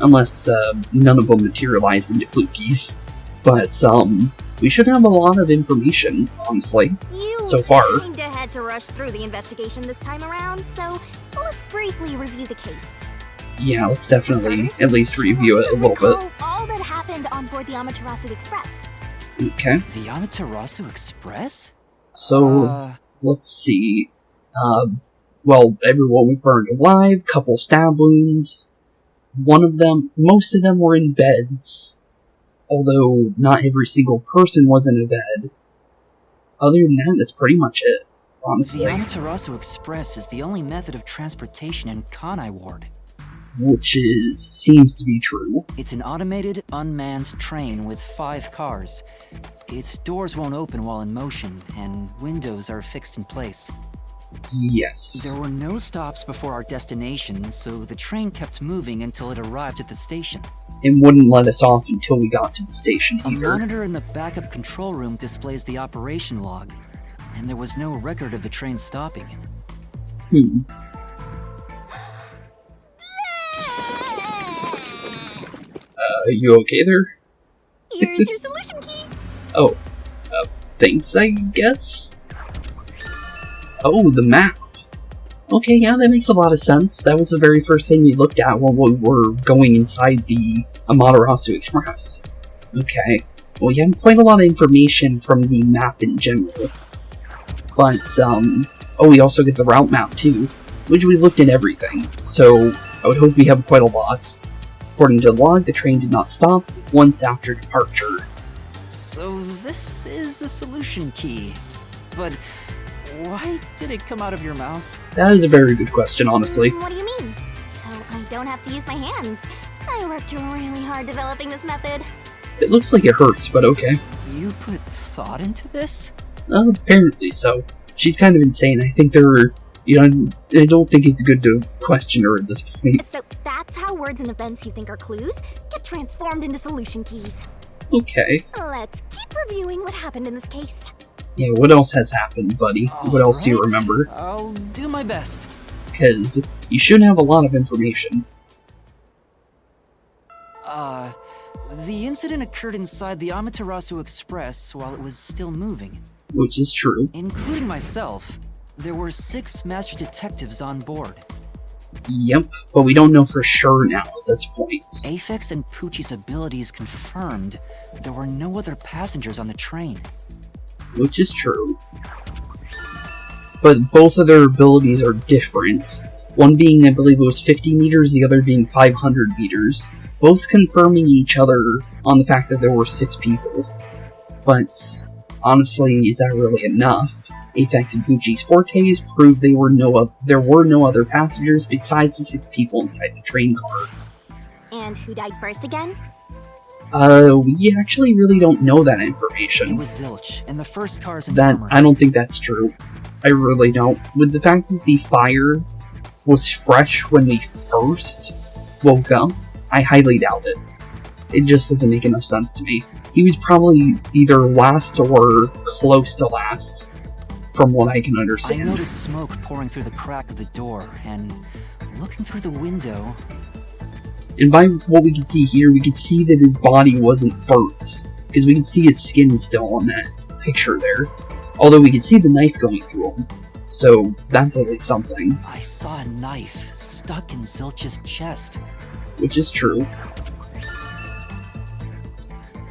Unless, none of them materialized into clue keys. But, we should have a lot of information, honestly. You So far. kinda had to rush through the investigation this time around, so let's briefly review the case. Yeah, let's definitely For starters, at least you review want it a to little bit. recall all that happened on board the Amaterasu Express. Okay, The Amaterasu Express? so let's see. Well, everyone was burned alive, couple stab wounds. Most of them were in beds. Although not every single person was in a bed. Other than that, that's pretty much it, honestly. The Amaterasu Express is the only method of transportation in Kanai Ward. Which seems to be true. It's an automated, unmanned train with 5 cars. Its doors won't open while in motion, and windows are fixed in place. Yes. There were no stops before our destination, so the train kept moving until it arrived at the station. And wouldn't let us off until we got to the station either. A monitor in the backup control room displays the operation log, and there was no record of the train stopping. You okay there? Here's your solution key. Oh, thanks, I guess? Oh, the map. Okay, yeah, that makes a lot of sense. That was the very first thing we looked at when we were going inside the Amaterasu Express. Okay, well, you have quite a lot of information from the map in general. But, oh, we also get the route map too, which we looked at everything, so I would hope we have quite a lot. According to the log, the train did not stop once after departure. So this is a solution key, but why did it come out of your mouth? That is a very good question, honestly. What do you mean? So I don't have to use my hands. I worked really hard developing this method. It looks like it hurts, but okay. You put thought into this? Apparently so. She's kind of insane. I think I don't think it's good to question her at this point. So that's how words and events you think are clues get transformed into solution keys. Okay. Let's keep reviewing what happened in this case. Yeah, what else has happened, buddy? What else do you remember? I'll do my best. Because you should have a lot of information. The incident occurred inside the Amaterasu Express while it was still moving. Which is true. Including myself, there were 6 master detectives on board. Yep, but we don't know for sure now at this point. Aphex and Poochie's abilities confirmed there were no other passengers on the train. Which is true. But both of their abilities are different. One being, I believe it was 50 meters, the other being 500 meters. Both confirming each other on the fact that there were 6 people. But, honestly, is that really enough? Aphex and Poochie's fortes prove there were no other passengers besides the 6 people inside the train car. And who died first again? We actually really don't know that information. It was Zilch, and the first car's That, infirmary. I don't think that's true. I really don't. With the fact that the fire was fresh when we first woke up, I highly doubt it. It just doesn't make enough sense to me. He was probably either last or close to last, from what I can I understand. noticed smoke pouring through the crack of the door, and looking through the window... And by what we can see here, we can see that his body wasn't burnt, because we can see his skin still on that picture there. Although we can see the knife going through him, so that's at least something. I saw a knife stuck in Zilch's chest. Which is true.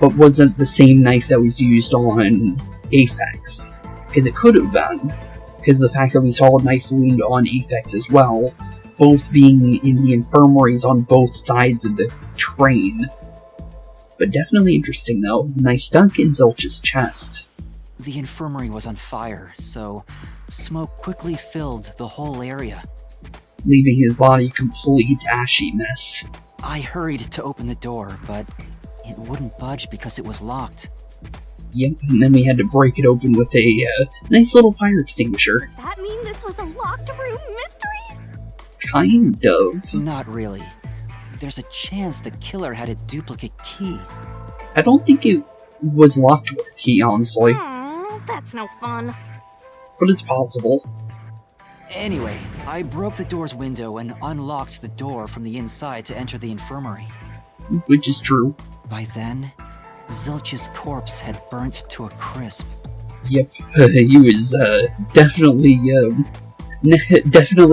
But wasn't the same knife that was used on Aphex. Because it could have been. Because the fact that we saw a knife wound on Aphex as well, both being in the infirmaries on both sides of the train. But definitely interesting though, the knife stuck in Zilch's chest. The infirmary was on fire, so smoke quickly filled the whole area. Leaving his body a complete ashy mess. I hurried to open the door, but it wouldn't budge because it was locked. Yep, and then we had to break it open with a nice little fire extinguisher. Does that mean this was a locked room mystery? Kind of. Not really. There's a chance the killer had a duplicate key. I don't think it was locked with a key, honestly. That's no fun. But it's possible. Anyway, I broke the door's window and unlocked the door from the inside to enter the infirmary. Which is true. By then, Zilch's corpse had burnt to a crisp. Yep, he was definitely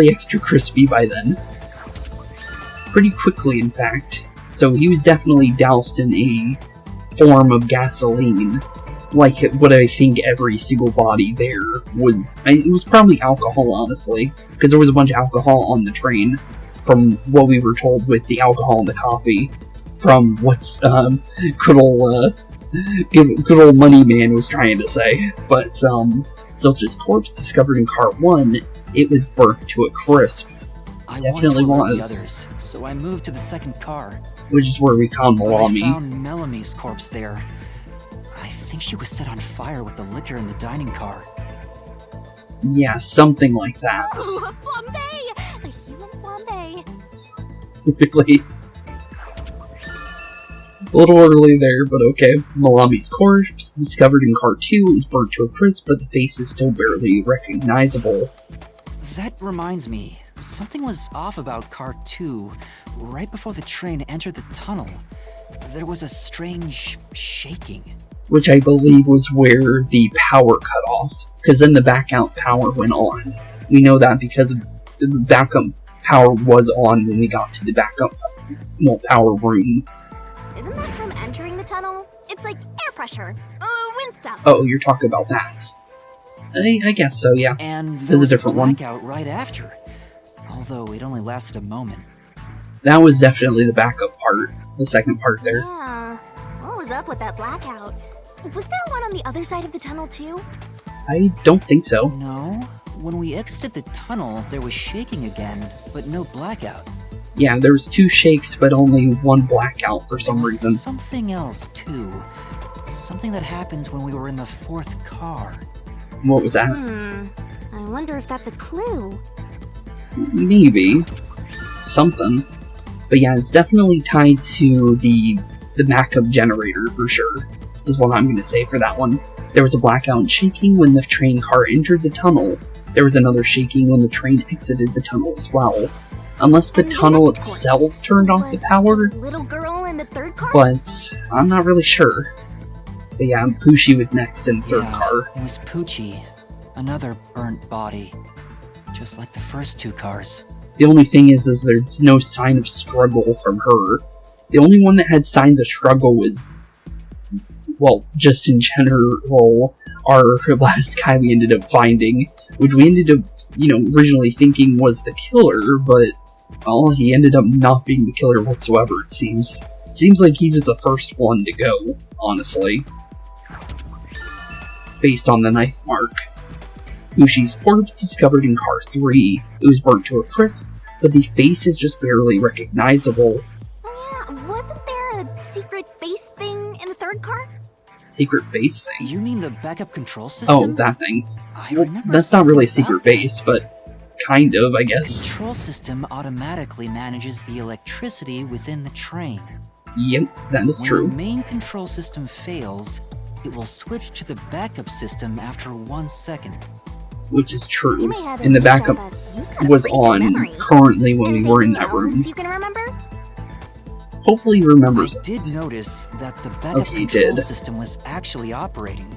extra crispy by then. Pretty quickly, in fact. So he was definitely doused in a form of gasoline. Like what I think every single body there was. It was probably alcohol, honestly, because there was a bunch of alcohol on the train, from what we were told with the alcohol and the coffee. from what's good old Money Man was trying to say. But Zilch's corpse discovered in car 1, it was burnt to a crisp. I Definitely wanted to alert the was. others, so I moved to the second car. Which is where we found But I Malami. found Melami's corpse there. I think she was set on fire with the liquor in the dining car. Yeah, something like that. Ooh, a flambe! A human flambe. Really. A little early there, but okay. Malami's corpse, discovered in car 2, is burnt to a crisp, but the face is still barely recognizable. That reminds me, something was off about car 2. Right before the train entered the tunnel, there was a strange shaking. Which I believe was where the power cut off, because then the backup power went on. We know that because the backup power was on when we got to the backup power room. Isn't that from entering the tunnel? It's like air pressure. Wind stuff. Oh, you're talking about that. I guess so, yeah. And There's there a was different one. blackout right after. Although it only lasted a moment. That was definitely the backup part, the second part there. Yeah. What was up with that blackout? Was there one on the other side of the tunnel too? I don't think so. No, when we exited the tunnel, there was shaking again, but no blackout. Yeah, there was 2 shakes, but only 1 blackout for some There was reason. something else too. Something that happened when we were in the 4th car. What was that? I wonder if that's a clue. Maybe. Something. But yeah, it's definitely tied to the backup generator for sure, is what I'm going to say for that one. There was a blackout and shaking when the train car entered the tunnel. There was another shaking when the train exited the tunnel as well. Unless the And tunnel next itself corpse turned off the was power, Little girl in the 3rd car? but I'm not really sure. But yeah, Poochie was next in the 3rd Yeah, car. It was Poochie, another burnt body. Just like the first 2 cars. The only thing is there's no sign of struggle from her. The only one that had signs of struggle was, well, just in general, our last guy we ended up finding, which we ended up, originally thinking was the killer, but, well, he ended up not being the killer whatsoever, it seems. It seems like he was the first one to go, honestly. Based on the knife mark. Ushi's corpse discovered in car 3. It was burnt to a crisp, but the face is just barely recognizable. Oh yeah, wasn't there a secret base thing in the 3rd car? Secret base thing? You mean the backup control system? Oh, that thing. I Well, remember that's not really a something secret about that. base, but kind of, I The guess. control system automatically manages the electricity within the train. Yep, that is When true. the main control system fails, it will switch to the backup system after 1 second. Which is You true. may have And the amnesia, backup but you've got a was pretty good on memory. currently when we were in Anything that room. else you can remember? Hopefully he I remembers did it. notice that the backup Okay, you control did. system was actually operating.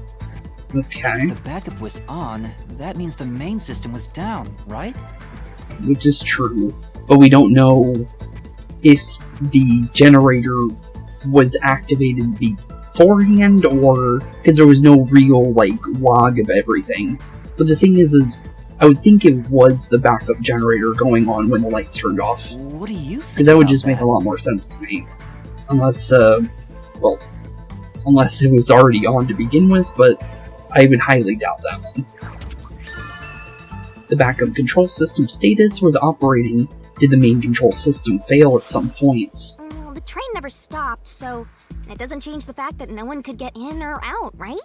Okay, If the backup was on, that means the main system was down, right? which is true. But we don't know if the generator was activated beforehand or... because there was no real, log of everything. But the thing is I would think it was the backup generator going on when the lights turned off. What do you think? Because that would about just make a lot more sense to me. Unless, unless it was already on to begin with, but I would highly doubt that one. The backup control system status was operating. Did the main control system fail at some points? Well, the train never stopped, so it doesn't change the fact that no one could get in or out, right?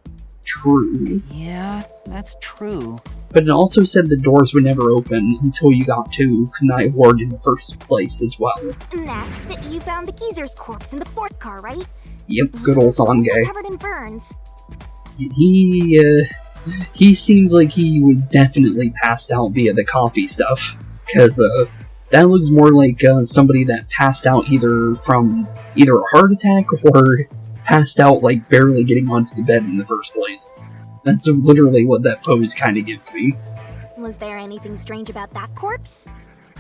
True. Yeah, that's true. But it also said the doors would never open until you got to Kanai Ward in the first place as well. Next, you found the geezer's corpse in the 4th car, right? Yep, good old Also Zange. covered in burns. And he seemed like he was definitely passed out via the coffee stuff. Because, that looks more like somebody that passed out either from a heart attack or passed out barely getting onto the bed in the first place. That's literally what that pose kind of gives me. Was there anything strange about that corpse?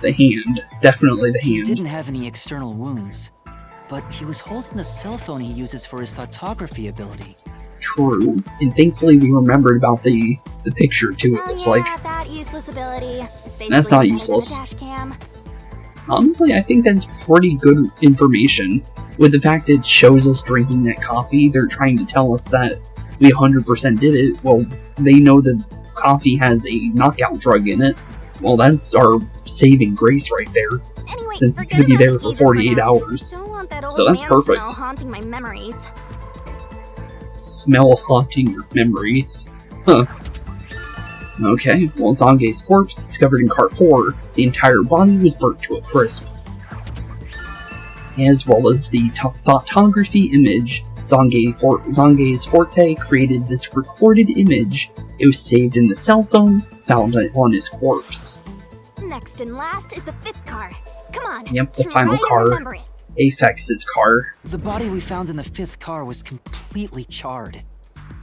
The hand. Definitely the He hand. didn't have any external wounds, but he was holding the cell phone he uses for his photography ability. True. And thankfully we remembered about the picture too, it looks like. That useless ability. It's basically That's not better than a useless. dash cam. Honestly, I think that's pretty good information. With the fact it shows us drinking that coffee, they're trying to tell us that we 100% did it. Well, they know that coffee has a knockout drug in it. Well, that's our saving grace right there. Anyway, Since it's going to be there for 48 hours. Don't want that So old that's man perfect. smell haunting my memories. Smell haunting your memories. Huh. Okay, well, Zange's corpse, discovered in Cart 4, the entire body was burnt to a crisp. As well as the thoughtography image, Zange's Forte created this recorded image. It was saved in the cell phone found on his corpse. Next and last is the 5th car. Come on. Yep, the try final and car. remember it. Apex's car. The body we found in the 5th car was completely charred.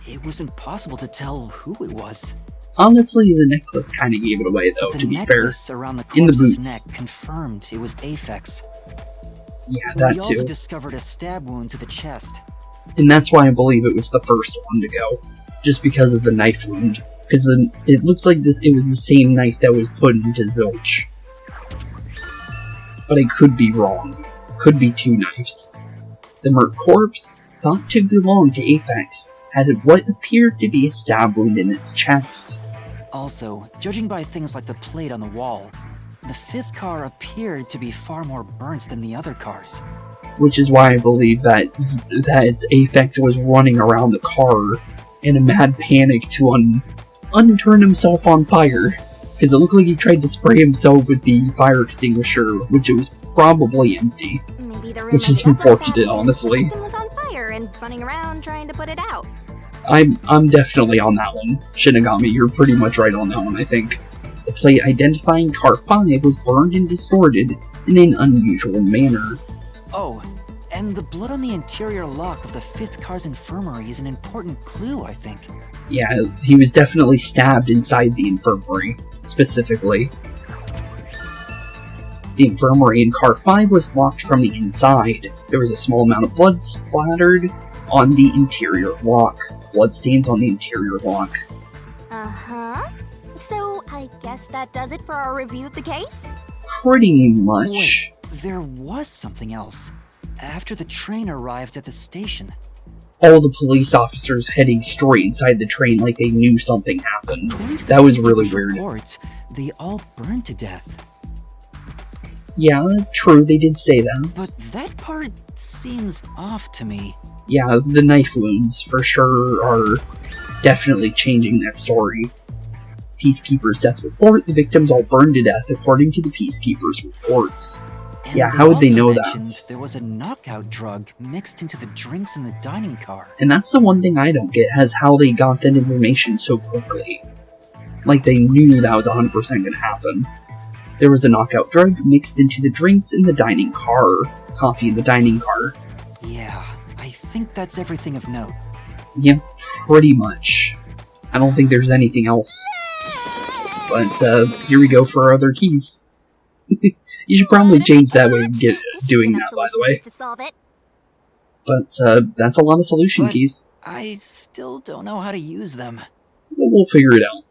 It was impossible to tell who it was. Honestly, the necklace kind of gave it away, though, The to be fair. necklace around the In the corpse's boots. neck confirmed it was Aphex. Yeah, that We also too. discovered a stab wound to the chest. And that's why I believe it was the first one to go. Just because of the knife wound. Because it looks like it was the same knife that was put into Zilch. But I could be wrong. Could be 2 knives. The Merc corpse, thought to belong to Aphex, had what appeared to be a stab wound in its chest. Also, judging by things like the plate on the wall, the 5th car appeared to be far more burnt than the other cars. Which is why I believe that Aphex was running around the car in a mad panic to unturn himself on fire. Because it looked like he tried to spray himself with the fire extinguisher, which it was probably empty. Maybe the room Which is ended up like unfortunate, that honestly. because the system was on fire and running around trying to put it out. I'm definitely on that one. Shinigami, you're pretty much right on that one, I think. The plate identifying Car 5 was burned and distorted in an unusual manner. Oh, and the blood on the interior lock of the 5th car's infirmary is an important clue, I think. Yeah, he was definitely stabbed inside the infirmary, specifically. The infirmary in Car 5 was locked from the inside. There was a small amount of blood splattered on the interior lock. Bloodstains on the interior lock. Uh-huh. So, I guess that does it for our review of the case? Pretty much. Wait, there was something else. After the train arrived at the station. All the police officers heading straight inside the train like they knew something happened. According to the That was really newspaper's weird. reports, they all burned to death. Yeah, true, they did say that. But that part seems off to me. Yeah, the knife wounds, for sure, are definitely changing that story. Peacekeeper's death report, the victims all burned to death according to the Peacekeeper's reports. And Yeah, how would they also know mentioned that? There was a knockout drug mixed into the drinks in the dining car. And that's the one thing I don't get, is how they got that information so quickly. Like they knew that was 100% gonna happen. There was a knockout drug mixed into the drinks in the dining car. Coffee in the dining car. Yeah, I think that's everything of note. Yeah, pretty much. I don't think there's anything else. But, here we go for our other keys. You should probably change that way and get doing that, by the way. To solve it. But, that's a lot of solution But- keys. I still don't know how to use them. We'll figure it out.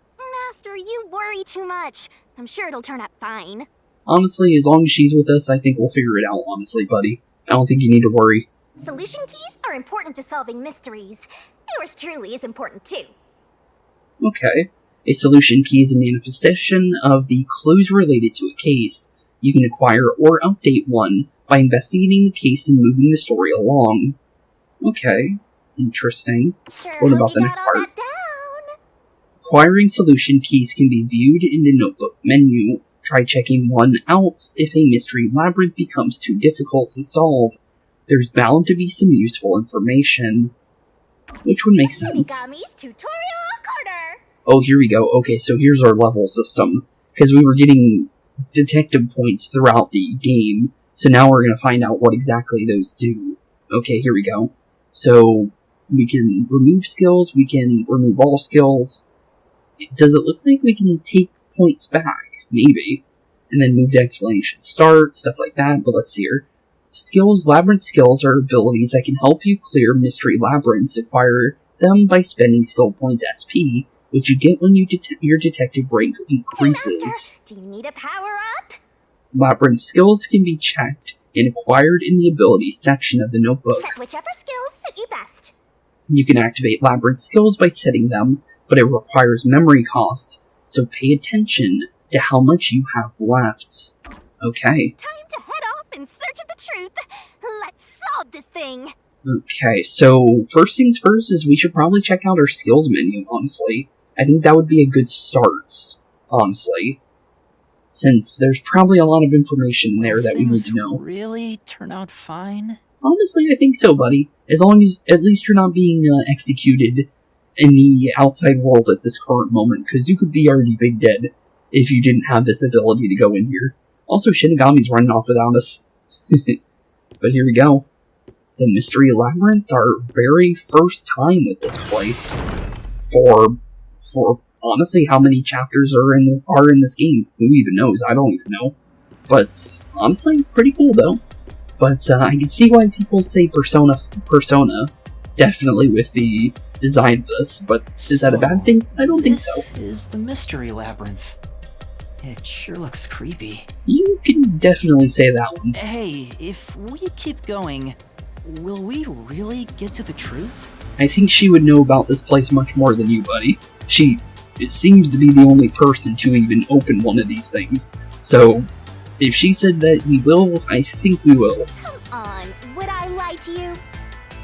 Master, you worry too much. I'm sure it'll turn out fine. Honestly, as long as she's with us, I think we'll figure it out, honestly, buddy. I don't think you need to worry. Solution keys are important to solving mysteries. Yours truly is important too. Okay. A solution key is a manifestation of the clues related to a case. You can acquire or update one by investigating the case and moving the story along. Okay. Interesting. Sure What hope about you the got next all part? that down. Acquiring solution keys can be viewed in the notebook menu. Try checking one out if a mystery labyrinth becomes too difficult to solve. There's bound to be some useful information. Which would make sense. Shinigami's tutorial corner. Oh, here we go. Okay, so here's our level system. Because we were getting detective points throughout the game, so now we're going to find out what exactly those do. Okay, here we go. So, we can remove skills, we can remove all skills. Does it look like we can take points back? Maybe. And then move to explanation start, stuff like that, but let's see here. Skills, labyrinth skills are abilities that can help you clear mystery labyrinths. Acquire them by spending skill points SP, which you get when your detective rank Hey, increases. Master, do you need a power up? Labyrinth skills can be checked and acquired in the abilities section of the notebook. Set whichever skills suit you best. You can activate Labyrinth skills by setting them, but it requires memory cost, so pay attention to how much you have left. Okay. Time to head off in search of the truth. Let's solve this thing. Okay, so first things first is we should probably check out our skills menu, honestly. I think that would be a good start, honestly. Since there's probably a lot of information in there that we need to know. Really turn out fine? Honestly, I think so, buddy. As long as at least you're not being executed in the outside world at this current moment, because you could be already big dead if you didn't have this ability to go in here. Also, Shinigami's running off without us. But here we go. The Mystery Labyrinth, our very first time with this place. For honestly, how many chapters are in this game? Who even knows? I don't even know. But honestly, pretty cool though. But I can see why people say Persona, definitely with the design of this. But is that a bad thing? I don't think so. This is the Mystery Labyrinth. It sure looks creepy. You can definitely say that one. Hey, if we keep going, will we really get to the truth? I think she would know about this place much more than you, buddy. It seems to be the only person to even open one of these things. So, if she said that we will, I think we will. Come on, would I lie to you?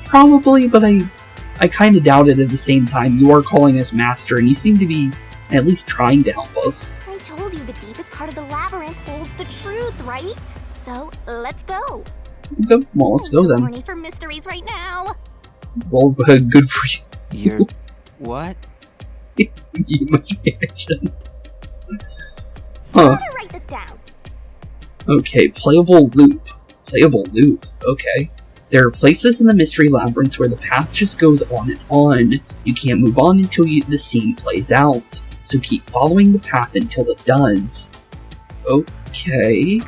Probably, but I kind of doubt it at the same time. You are calling us master, and you seem to be at least trying to help us. I told you the deepest part of the labyrinth holds the truth, right? So, let's go. Okay, well, let's go I'm so then. horny for mysteries right now. Well, good for you. You're... what? You must be action. I'm Huh. gonna write this down. Okay, playable loop. Playable loop, okay. There are places in the Mystery Labyrinth where the path just goes on and on. You can't move on until the scene plays out, so keep following the path until it does. Okay.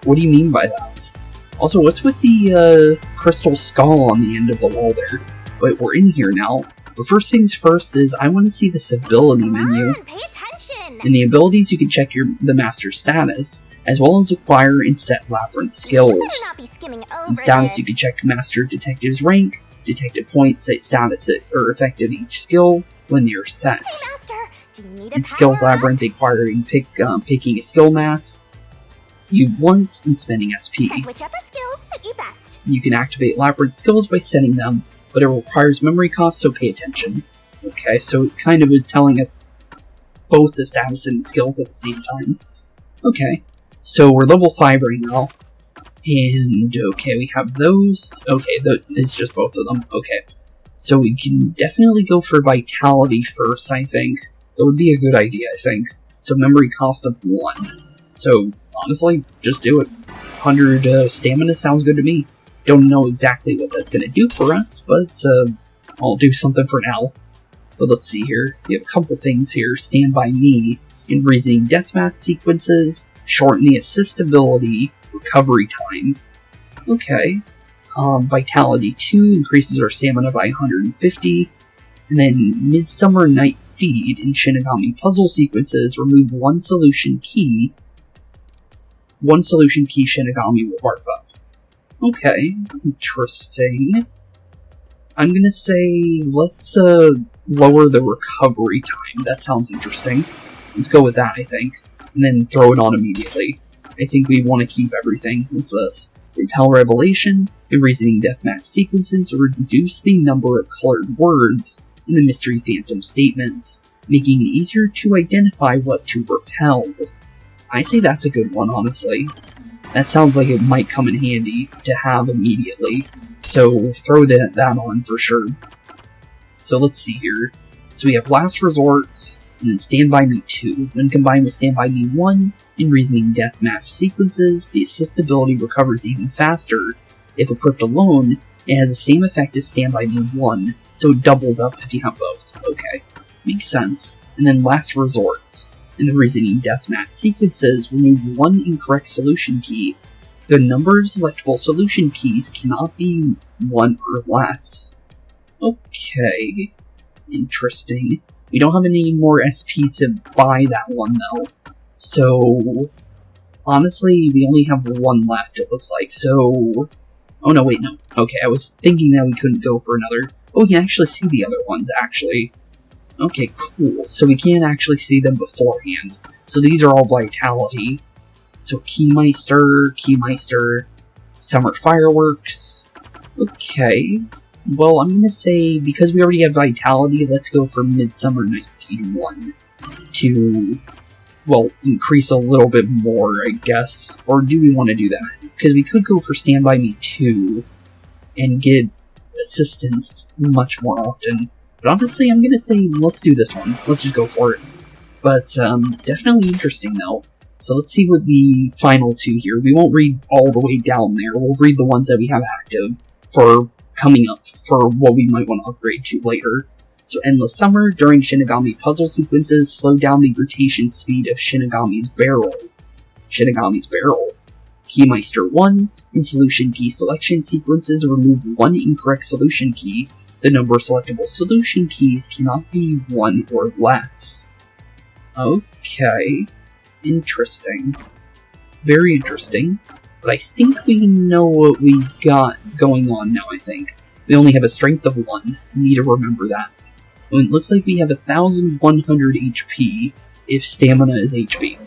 What do you mean by that? Also, what's with the crystal skull on the end of the wall there? Wait, we're in here now. But first things first is I want to see this ability menu. Come on, pay attention. In the abilities, you can check the master status, as well as acquire and set labyrinth skills. You better not be skimming over In status, this. you can check master detective's rank, detective points, set status or effect of each skill when they are set. Hey, Master, do you need a In skills power-up? labyrinth, acquiring picking a skill mass you once and spending SP. Set whichever skills suit you best. You can activate labyrinth skills by setting them, but it requires memory cost, so pay attention. Okay, so it kind of is telling us both the status and the skills at the same time. Okay, so we're level 5 right now. And, okay, we have those. Okay, it's just both of them. Okay, so we can definitely go for vitality first, I think. That would be a good idea, I think. So memory cost of 1. So, honestly, just do it. 100 stamina sounds good to me. Don't know exactly what that's going to do for us, but I'll do something for now. But let's see here. We have a couple things here. Stand by me. In reasoning deathmatch sequences. Shorten the assist ability. Recovery time. Okay. Vitality 2 increases our stamina by 150. And then Midsummer Night Feed in Shinigami puzzle sequences. Remove one solution key. One solution key Shinigami will barf up. Okay, interesting. I'm gonna say, let's lower the recovery time. That sounds interesting. Let's go with that, I think. And then throw it on immediately. I think we want to keep everything. What's this? Repel Revelation. In Reasoning Deathmatch sequences, reduce the number of colored words in the Mystery Phantom statements, making it easier to identify what to repel. I say that's a good one, honestly. That sounds like it might come in handy to have immediately. So throw that on for sure. So let's see here. So we have Last Resort, and then Stand By Me 2. When combined with Stand By Me 1, in Reasoning Deathmatch sequences, the assist ability recovers even faster. If equipped alone, it has the same effect as Stand By Me 1, so it doubles up if you have both. Okay, makes sense. And then Last Resort. In the Reasoning Deathmatch sequences, remove one incorrect solution key. The number of selectable solution keys cannot be 1 or less. Okay, interesting. We don't have any more SP to buy that one though. So, honestly, we only have one left, it looks like, so... Oh, no, wait, no. Okay, I was thinking that we couldn't go for another. Oh, we can actually see the other ones, actually. Okay, cool. So we can't actually see them beforehand. So these are all vitality. So Keymeister, Summer Fireworks. Okay. Well, I'm gonna say, because we already have vitality, let's go for Midsummer Night Feed 1. To, well, increase a little bit more, I guess. Or do we want to do that? Because we could go for Stand By Me 2 and get assistance much more often. But honestly, I'm gonna say, let's do this one. Let's just go for it. But, definitely interesting, though. So let's see what the final two here. We won't read all the way down there. We'll read the ones that we have active for coming up, for what we might want to upgrade to later. So Endless Summer, during Shinigami puzzle sequences, slow down the rotation speed of Shinigami's barrel. Keymeister 1, in solution key selection sequences, remove one incorrect solution key. The number of selectable solution keys cannot be 1 or less. Okay. Interesting. Very interesting. But I think we know what we got going on now, I think. We only have a strength of 1. Need to remember that. And it looks like we have 1,100 HP if stamina is HP.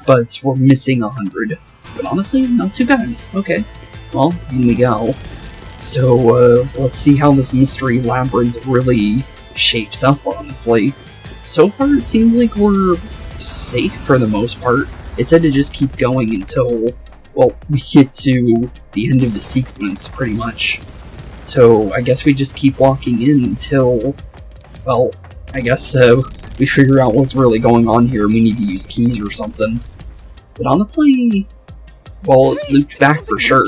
But we're missing 100. But honestly, not too bad. Okay. Well, in we go. So, let's see how this mystery labyrinth really shapes up, honestly. So far, it seems like we're safe for the most part. It said to just keep going until, well, we get to the end of the sequence, pretty much. So, I guess we just keep walking in until, well, I guess, we figure out what's really going on here and we need to use keys or something. But honestly, well, it looped back for sure.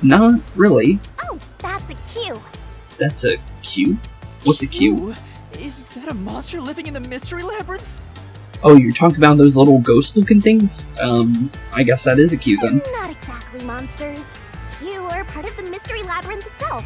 Not really. Oh, that's a cue. That's a cube? What's a cube? Is that a monster living in the mystery labyrinth? Oh, you're talking about those little ghost-looking things? I guess that is a cube then. Not exactly monsters. Q are part of the mystery labyrinth itself.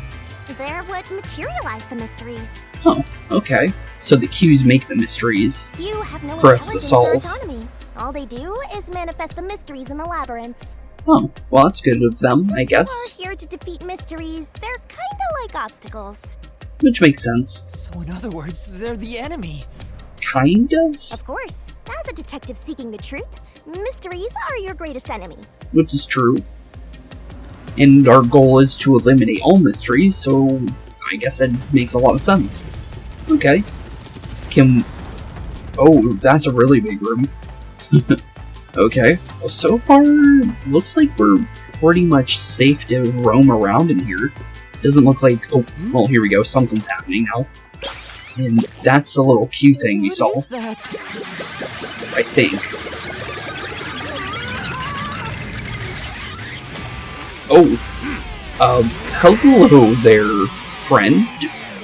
They're what materialize the mysteries. Oh, okay. So the Qs make the mysteries Q have no for us to intelligence or solve. autonomy. All they do is manifest the mysteries in the labyrinths. Oh, well that's good of them, I guess. Since we're here to defeat mysteries, they're kinda like obstacles. Which makes sense. So in other words, they're the enemy. Kind of? Of course. As a detective seeking the truth, mysteries are your greatest enemy. Which is true. And our goal is to eliminate all mysteries, so I guess that makes a lot of sense. Okay. Oh, that's a really big room. Okay. Well, so far, looks like we're pretty much safe to roam around in here. Doesn't look like... Oh, well, here we go. Something's happening now. And that's the little Q thing we saw. What is that? I think. Oh. Hello there, friend.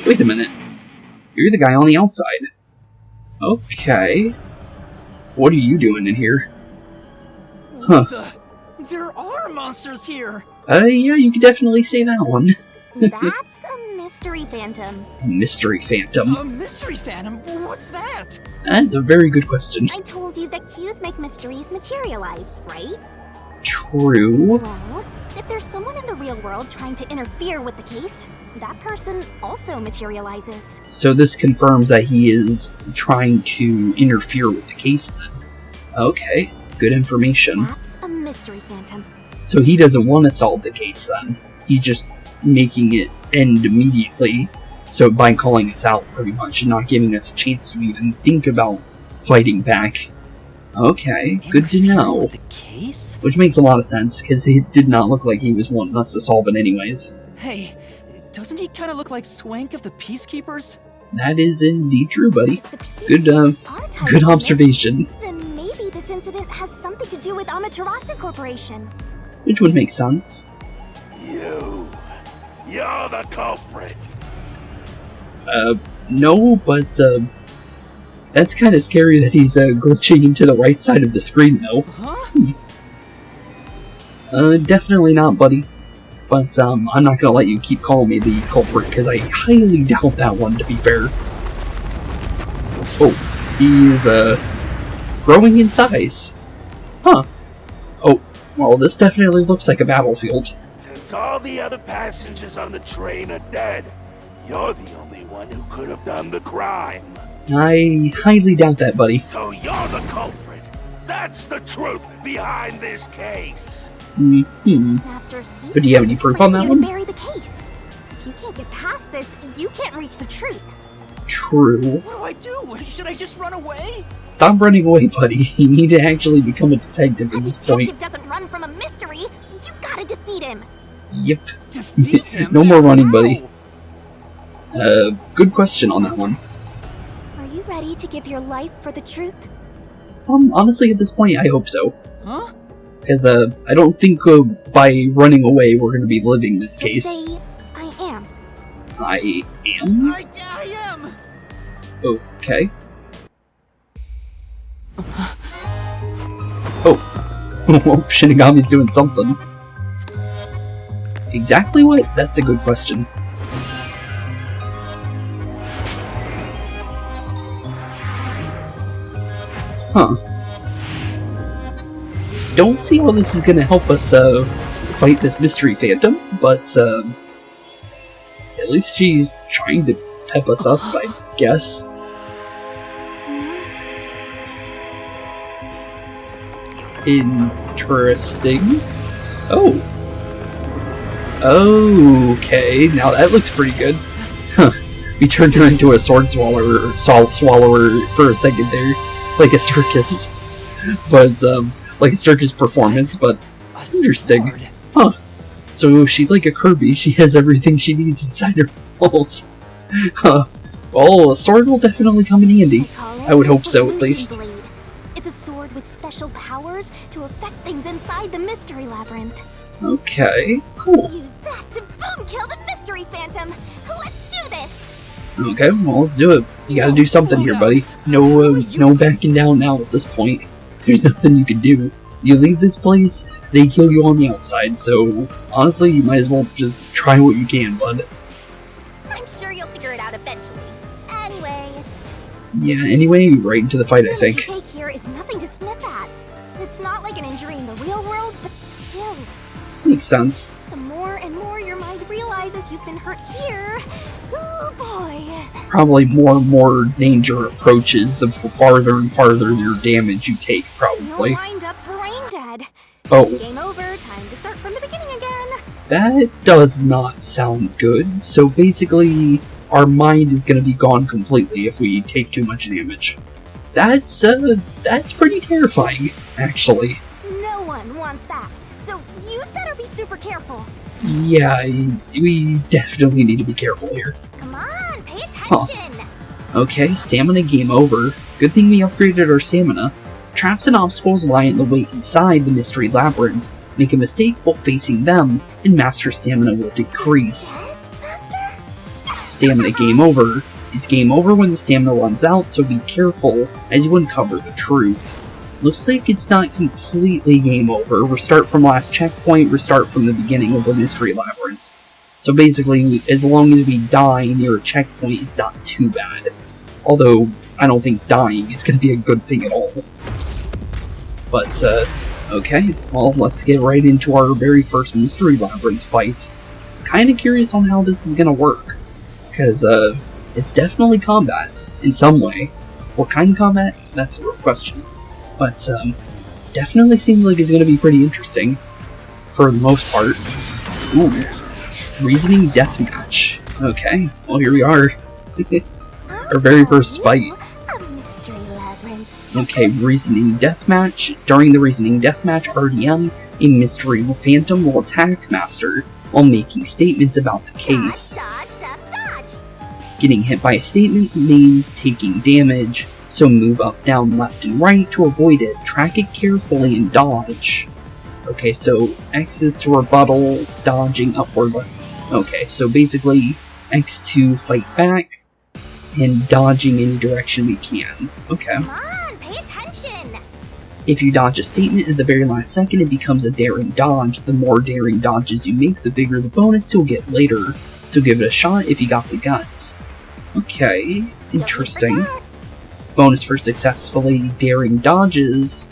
Wait a minute. You're the guy on the outside. Okay. What are you doing in here? Huh. There are monsters here! Yeah, you could definitely say that one. That's a mystery phantom. A mystery phantom. A mystery phantom? What's that? That's a very good question. I told you that Qs make mysteries materialize, right? True. Well, if there's someone in the real world trying to interfere with the case, that person also materializes. So this confirms that he is trying to interfere with the case then. Okay, good information. That's a mystery phantom. So he doesn't want to solve the case then. He's just making it end immediately. So by calling us out pretty much and not giving us a chance to even think about fighting back. Okay, good to know. The case? Which makes a lot of sense, because it did not look like he was wanting us to solve it anyways. Hey, doesn't he kind of look like Swank of the Peacekeepers? That is indeed true, buddy. If the Good, Peacekeepers are tied good to this, observation. Then maybe this incident has something to do with Amaterasu Corporation. Which would make sense. You're the culprit. No, but, that's kind of scary that he's, glitching into the right side of the screen, though. Huh? Definitely not, buddy. But, I'm not gonna let you keep calling me the culprit, because I highly doubt that one, to be fair. Oh, he is, growing in size. Well, this definitely looks like a battlefield. Since all the other passengers on the train are dead, you're the only one who could have done the crime. I highly doubt that, buddy. So you're the culprit. That's the truth behind this case. Master, But do you have any proof on that one? Bury the case. If you can't get past this, you can't reach the truth. True. What do? Should I just run away? Stop running away, buddy. You need to actually become a detective at this point. Detective doesn't run from a mystery. You gotta defeat him. Yep. Defeat him? No more running, buddy. How? Good question on that one. Are you ready to give your life for the truth? Honestly, at this point, I hope so. Huh? Because, I don't think by running away we're gonna be living this Just case. say, I am. I am? I am! Okay. Oh. Well, Shinigami's doing something. Exactly what? That's a good question. Huh. Don't see how this is gonna help us, fight this mystery phantom, but, at least she's trying to pep us up, I guess. Interesting. Oh. Okay, now that looks pretty good. Huh. We turned her into a sword swallower for a second there. Like a circus. But, like a circus performance, but interesting. Huh. So she's like a Kirby, she has everything she needs inside her mouth. Huh. Well, a sword will definitely come in handy. I would hope so, at least. Blade. It's a sword with special powers to affect things inside the mystery labyrinth. Okay, cool. Use that to boom kill the mystery phantom. Let's do this. Okay, well, let's do it. You gotta do something here, buddy. No backing down now at this point. There's nothing you can do. You leave this place, they kill you on the outside, so honestly, you might as well just try what you can, bud. I'm sure you'll figure it out eventually. Anyway. Yeah, anyway, right into the fight, I think. What you take here is nothing to sniff at. It's not like an injury in the real world, but still. Makes sense. The more and more your mind realizes you've been hurt here, oh boy. Probably more and more danger approaches the farther and farther your damage you take, probably. You'll wind up brain dead. Oh. Game over, time to start from the beginning again. That does not sound good. So basically, our mind is gonna be gone completely if we take too much damage. That's pretty terrifying, actually. No one wants that, so you'd better be super careful. Yeah, we definitely need to be careful here. Come on, pay attention. Okay, stamina game over. Good thing we upgraded our stamina. Traps and obstacles lie in the way inside the mystery labyrinth. Make a mistake while facing them, and master stamina will decrease. Master? Stamina game over. It's game over when the stamina runs out, so be careful as you uncover the truth. Looks like it's not completely game over. Restart from last checkpoint, restart from the beginning of the mystery labyrinth. So basically, as long as we die near a checkpoint, it's not too bad. Although, I don't think dying is going to be a good thing at all. But, okay, well, let's get right into our very first mystery labyrinth fight. Kinda curious on how this is gonna work. Because, it's definitely combat, in some way. What kind of combat? That's the real question. But, definitely seems like it's gonna be pretty interesting. For the most part. Ooh. Reasoning deathmatch. Okay, well here we are. Our very first fight. A mystery labyrinth. Okay, reasoning deathmatch. During the reasoning deathmatch RDM, a mystery phantom will attack Master while making statements about the case. Dodge, duck, dodge. Getting hit by a statement means taking damage, so move up, down, left, and right to avoid it. Track it carefully and dodge. Okay, so X is to rebuttal, dodging upward, left. Okay, so basically X to fight back, and dodging any direction we can. Okay. Come on, pay attention. If you dodge a statement at the very last second, it becomes a daring dodge. The more daring dodges you make, the bigger the bonus you'll get later. So give it a shot if you got the guts. Okay, interesting. The bonus for successfully daring dodges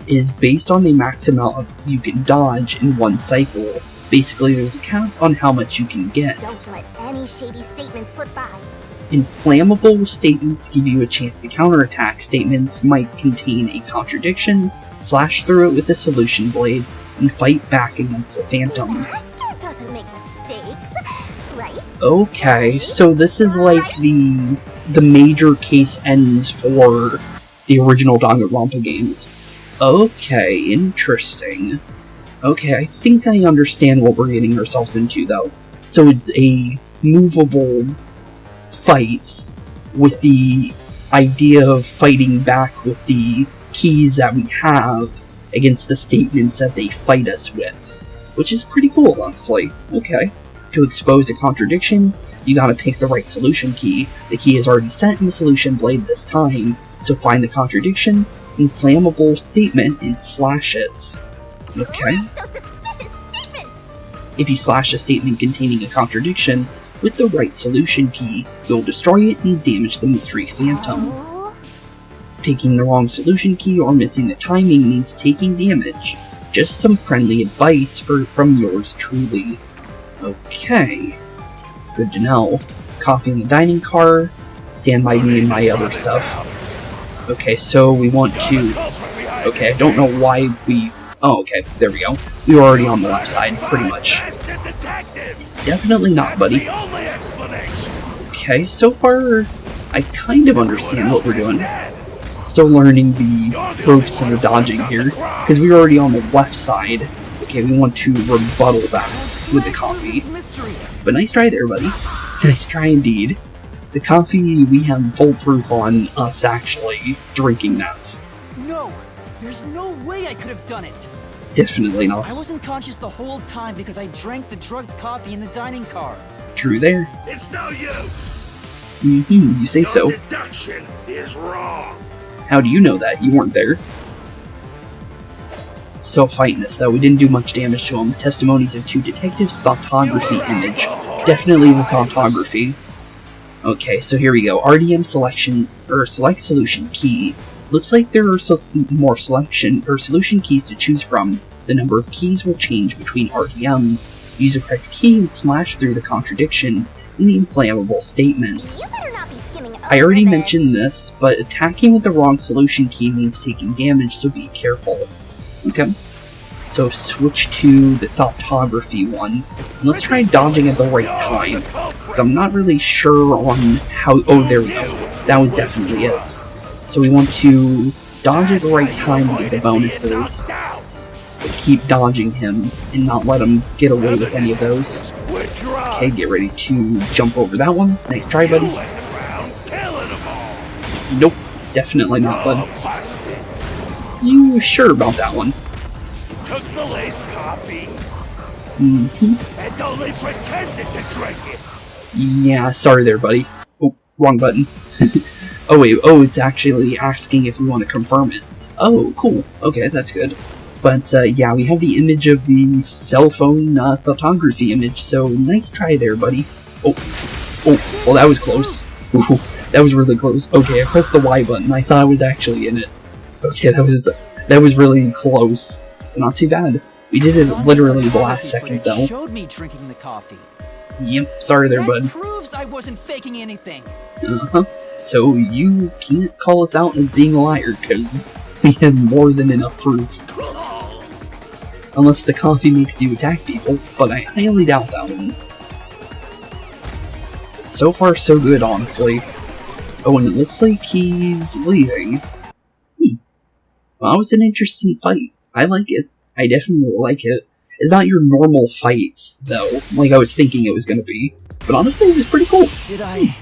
is based on the max amount you can dodge in one cycle. Basically, there's a cap on how much you can get. Don't let any shady statements slip by. Inflammable statements give you a chance to counterattack. Statements might contain a contradiction, slash through it with a solution blade, and fight back against the phantoms. Master doesn't make mistakes, right? Okay, so this is like the major case ends for the original Danganronpa games. Okay, interesting. Okay, I think I understand what we're getting ourselves into, though. So it's a movable fight with the idea of fighting back with the keys that we have against the statements that they fight us with. Which is pretty cool, honestly. Okay. To expose a contradiction, you gotta pick the right solution key. The key is already set in the solution blade this time, so find the contradiction, inflammable statement, and slash it. Okay. Slash those suspicious statements! If you slash a statement containing a contradiction with the right solution key, you'll destroy it and damage the mystery phantom. Oh, Picking the wrong solution key or missing the timing means taking damage. Just some friendly advice from yours truly. Okay. Good to know. Coffee in the dining car. Stand by me and my other stuff. Okay, so we want to... Okay, I don't know why we... Oh, okay, there we go. We were already on the left side, pretty much. Definitely not, buddy. Okay, so far, I kind of understand what we're doing. Still learning the ropes of the dodging here, because we were already on the left side. Okay, we want to rebuttal that with the coffee. But nice try there, buddy. Nice try indeed. The coffee, we have full proof on us actually drinking that. No! There's no way I could have done it! Definitely not. I wasn't conscious the whole time because I drank the drugged coffee in the dining car. True there. It's no use. You say so. Deduction is wrong. How do you know that? You weren't there. Still fighting this though, we didn't do much damage to him. Testimonies of 2 detectives, thoughtography image. Definitely the thoughtography. Okay, so here we go. RDM selection, or select solution key. Looks like there are more solution keys to choose from. The number of keys will change between RDMs. Use the correct key and slash through the contradiction in the inflammable statements. you better not be skimming over I already this. mentioned this, but attacking with the wrong solution key means taking damage, so be careful. Okay. So switch to the thoughtography one. And let's try dodging at the right time. Because I'm not really sure on how... Oh, there we go. That was definitely it. So we want to dodge at the right time to get the bonuses. But keep dodging him and not let him get away with any of those. Okay, get ready to jump over that one. Nice try, buddy. Nope, definitely not, bud. You sure about that one? Took the laced coffee Mm-hmm. and only pretended to drink it. Yeah, sorry there, buddy. Oh, wrong button. Oh wait, oh, it's actually asking if we want to confirm it. Oh, cool. Okay, that's good. But, yeah, we have the image of the cell phone thoughtography image, so nice try there, buddy. Oh, well, that was close. Ooh, that was really close. Okay, I pressed the Y button. I thought I was actually in it. Okay, that was really close. Not too bad. We did it literally the last second, though. Showed me drinking the coffee. Yep, sorry there, bud. That proves I wasn't faking anything. Uh-huh. So you can't call us out as being a liar, because we have more than enough proof. Unless the coffee makes you attack people, but I highly doubt that one. So far, so good, honestly. Oh, and it looks like he's leaving. Well, that was an interesting fight. I like it. I definitely like it. It's not your normal fights, though, like I was thinking it was gonna be. But honestly, it was pretty cool. Did I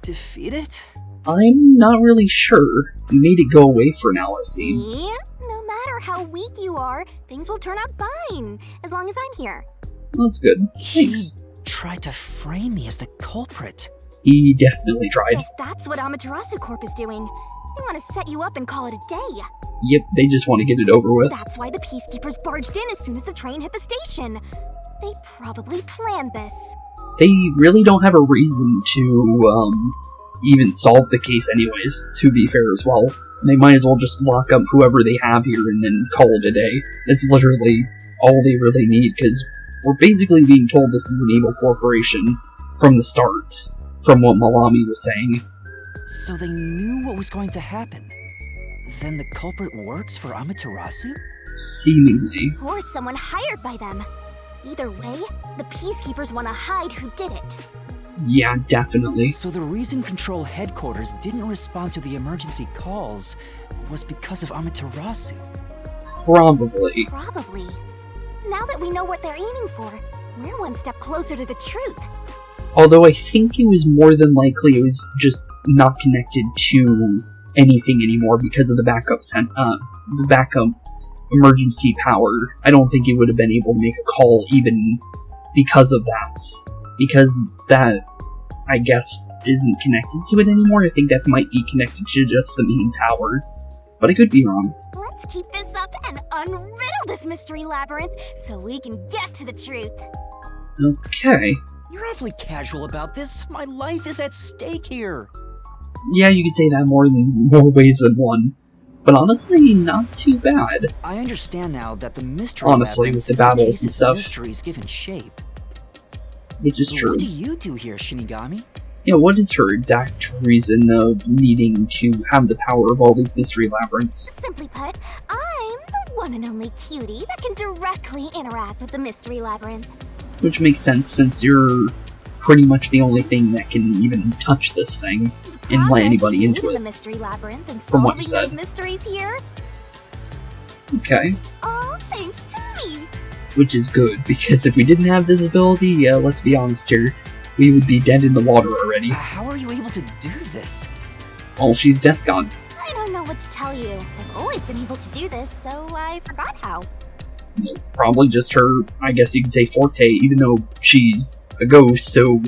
defeat it? I'm not really sure. You made it go away for now, it seems. Yeah, no matter how weak you are, things will turn out fine, as long as I'm here. Well, that's good. Thanks. He tried to frame me as the culprit. He definitely tried. Guess that's what Amaterasu Corp is doing. They want to set you up and call it a day. Yep, they just want to get it over with. That's why the peacekeepers barged in as soon as the train hit the station. They probably planned this. They really don't have a reason to, even solve the case anyways, to be fair as well. They might as well just lock up whoever they have here and then call it a day. That's literally all they really need, because we're basically being told this is an evil corporation from the start, from what Malami was saying. So they knew what was going to happen. Then the culprit works for Amaterasu? Seemingly. Or someone hired by them. Either way, the peacekeepers want to hide who did it. Yeah, definitely. So the reason Control Headquarters didn't respond to the emergency calls was because of Amaterasu. Probably. Probably. Now that we know what they're aiming for, we're one step closer to the truth. Although I think it was more than likely it was just not connected to anything anymore because of the backup emergency power. I don't think he would have been able to make a call even because of that. Because that, I guess, isn't connected to it anymore. I think that might be connected to just the main power. But I could be wrong. Let's keep this up and unriddle this mystery labyrinth so we can get to the truth. Okay. You're awfully casual about this. My life is at stake here. Yeah, you could say that more ways than one. But honestly, not too bad. I understand now that the mystery Honestly, labyrinth with the is battles case and of stuff. mysteries given shape. Which is true. What do you do here, Shinigami? Yeah, what is her exact reason of needing to have the power of all these mystery labyrinths? Simply put, I'm the one and only cutie that can directly interact with the mystery labyrinth. Which makes sense since you're pretty much the only thing that can even touch this thing and let anybody into The it. mystery labyrinth and From what you solving said. those mysteries here, Okay. it's all thanks to me. Which is good, because if we didn't have this ability, let's be honest here, we would be dead in the water already. How are you able to do this? Oh, she's Death God. I don't know what to tell you. I've always been able to do this, so I forgot how. Well, probably just her, I guess you could say, forte, even though she's a ghost, so,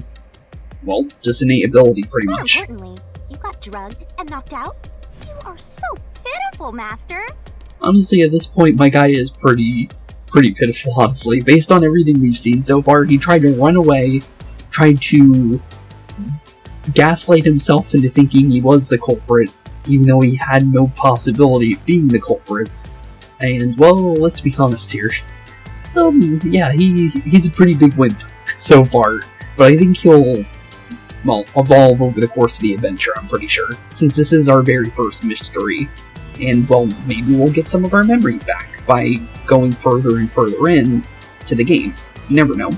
well, just innate ability, pretty More much. importantly, you got drugged and knocked out? You are so pitiful, Master. Honestly, at this point, my guy is pretty pitiful, honestly. Based on everything we've seen so far, he tried to run away, tried to gaslight himself into thinking he was the culprit, even though he had no possibility of being the culprits. And, well, let's be honest here. Yeah, he's a pretty big wimp so far, but I think he'll, well, evolve over the course of the adventure, I'm pretty sure, since this is our very first mystery. And, well, maybe we'll get some of our memories back by going further and further in to the game. You never know.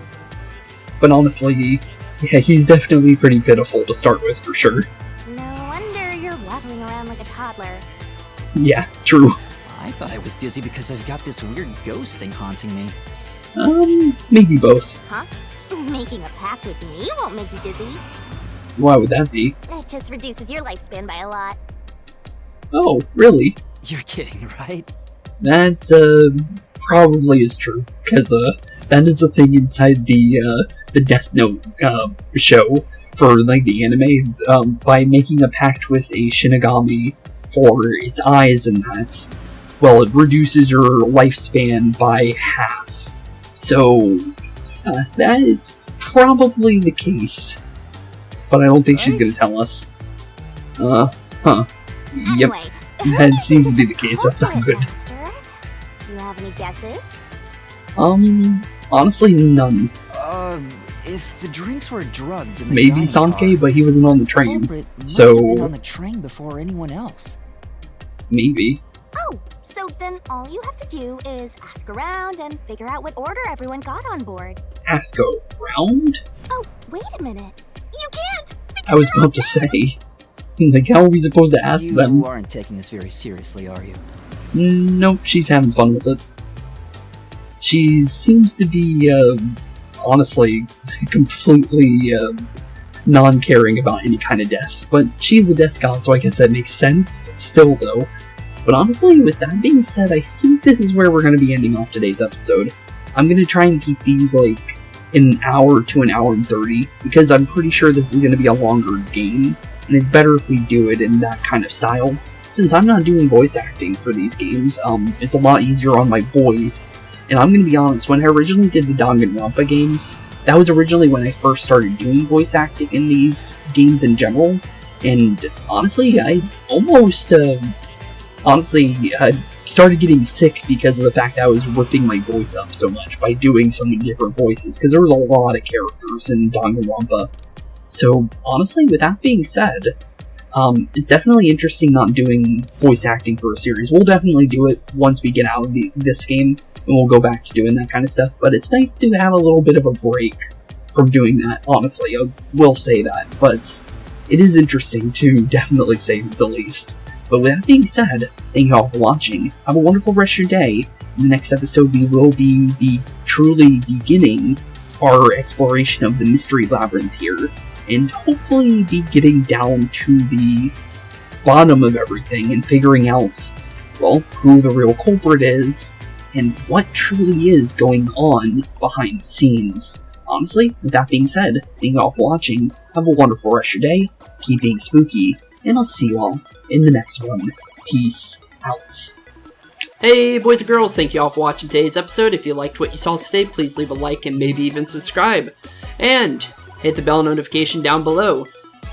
But honestly, yeah, he's definitely pretty pitiful to start with, for sure. No wonder you're waddling around like a toddler. Yeah, true. I thought I was dizzy because I've got this weird ghost thing haunting me. Maybe both. Huh? Making a pact with me won't make you dizzy. Why would that be? It just reduces your lifespan by a lot. Oh, really? You're kidding, right? That, probably is true, because, that is a thing inside the Death Note, show for, like, the anime, by making a pact with a Shinigami for its eyes and that, well, it reduces your lifespan by half. So, yeah, that's probably the case. But I don't think she's gonna tell us. Huh. Yep. Anyway, That seems to be the case, that's not good. Master. You have any guesses? Honestly, none. If the drinks were drugs and Maybe Sanke, but he wasn't on the train, must have been so on the train before anyone else. maybe. Oh, so then all you have to do is ask around and figure out what order everyone got on board. Ask around? Oh, wait a minute. You can't! I was about to say. Like, how are we supposed to ask You them? aren't taking this very seriously, are you? Nope, she's having fun with it. She seems to be, honestly, completely, non-caring about any kind of death. But she's a death god, so I guess that makes sense, but still, though. But honestly, with that being said, I think this is where we're going to be ending off today's episode. I'm going to try and keep these, like, an hour to an hour and 30, because I'm pretty sure this is going to be a longer game, and it's better if we do it in that kind of style. Since I'm not doing voice acting for these games, it's a lot easier on my voice, and I'm going to be honest, when I originally did the Danganronpa games, that was originally when I first started doing voice acting in these games in general, and honestly, I almost honestly started getting sick because of the fact that I was ripping my voice up so much by doing so many different voices, because there was a lot of characters in Danganronpa. So honestly, with that being said, it's definitely interesting not doing voice acting for a series. We'll definitely do it once we get out of this game, and we'll go back to doing that kind of stuff, but it's nice to have a little bit of a break from doing that, honestly. I will say that, but it is interesting to definitely say the least. But with that being said, thank you all for watching. Have a wonderful rest of your day. In the next episode, we will be truly beginning our exploration of the mystery labyrinth here, and hopefully be getting down to the bottom of everything and figuring out, well, who the real culprit is, and what truly is going on behind the scenes. Honestly, with that being said, thank you all for watching. Have a wonderful rest of your day. Keep being spooky, and I'll see you all in the next one. Peace out. Hey boys and girls, thank you all for watching today's episode. If you liked what you saw today, please leave a like and maybe even subscribe. And hit the bell notification down below.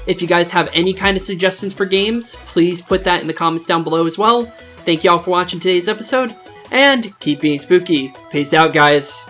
If you guys have any kind of suggestions for games, please put that in the comments down below as well. Thank you all for watching today's episode, and keep being spooky. Peace out, guys.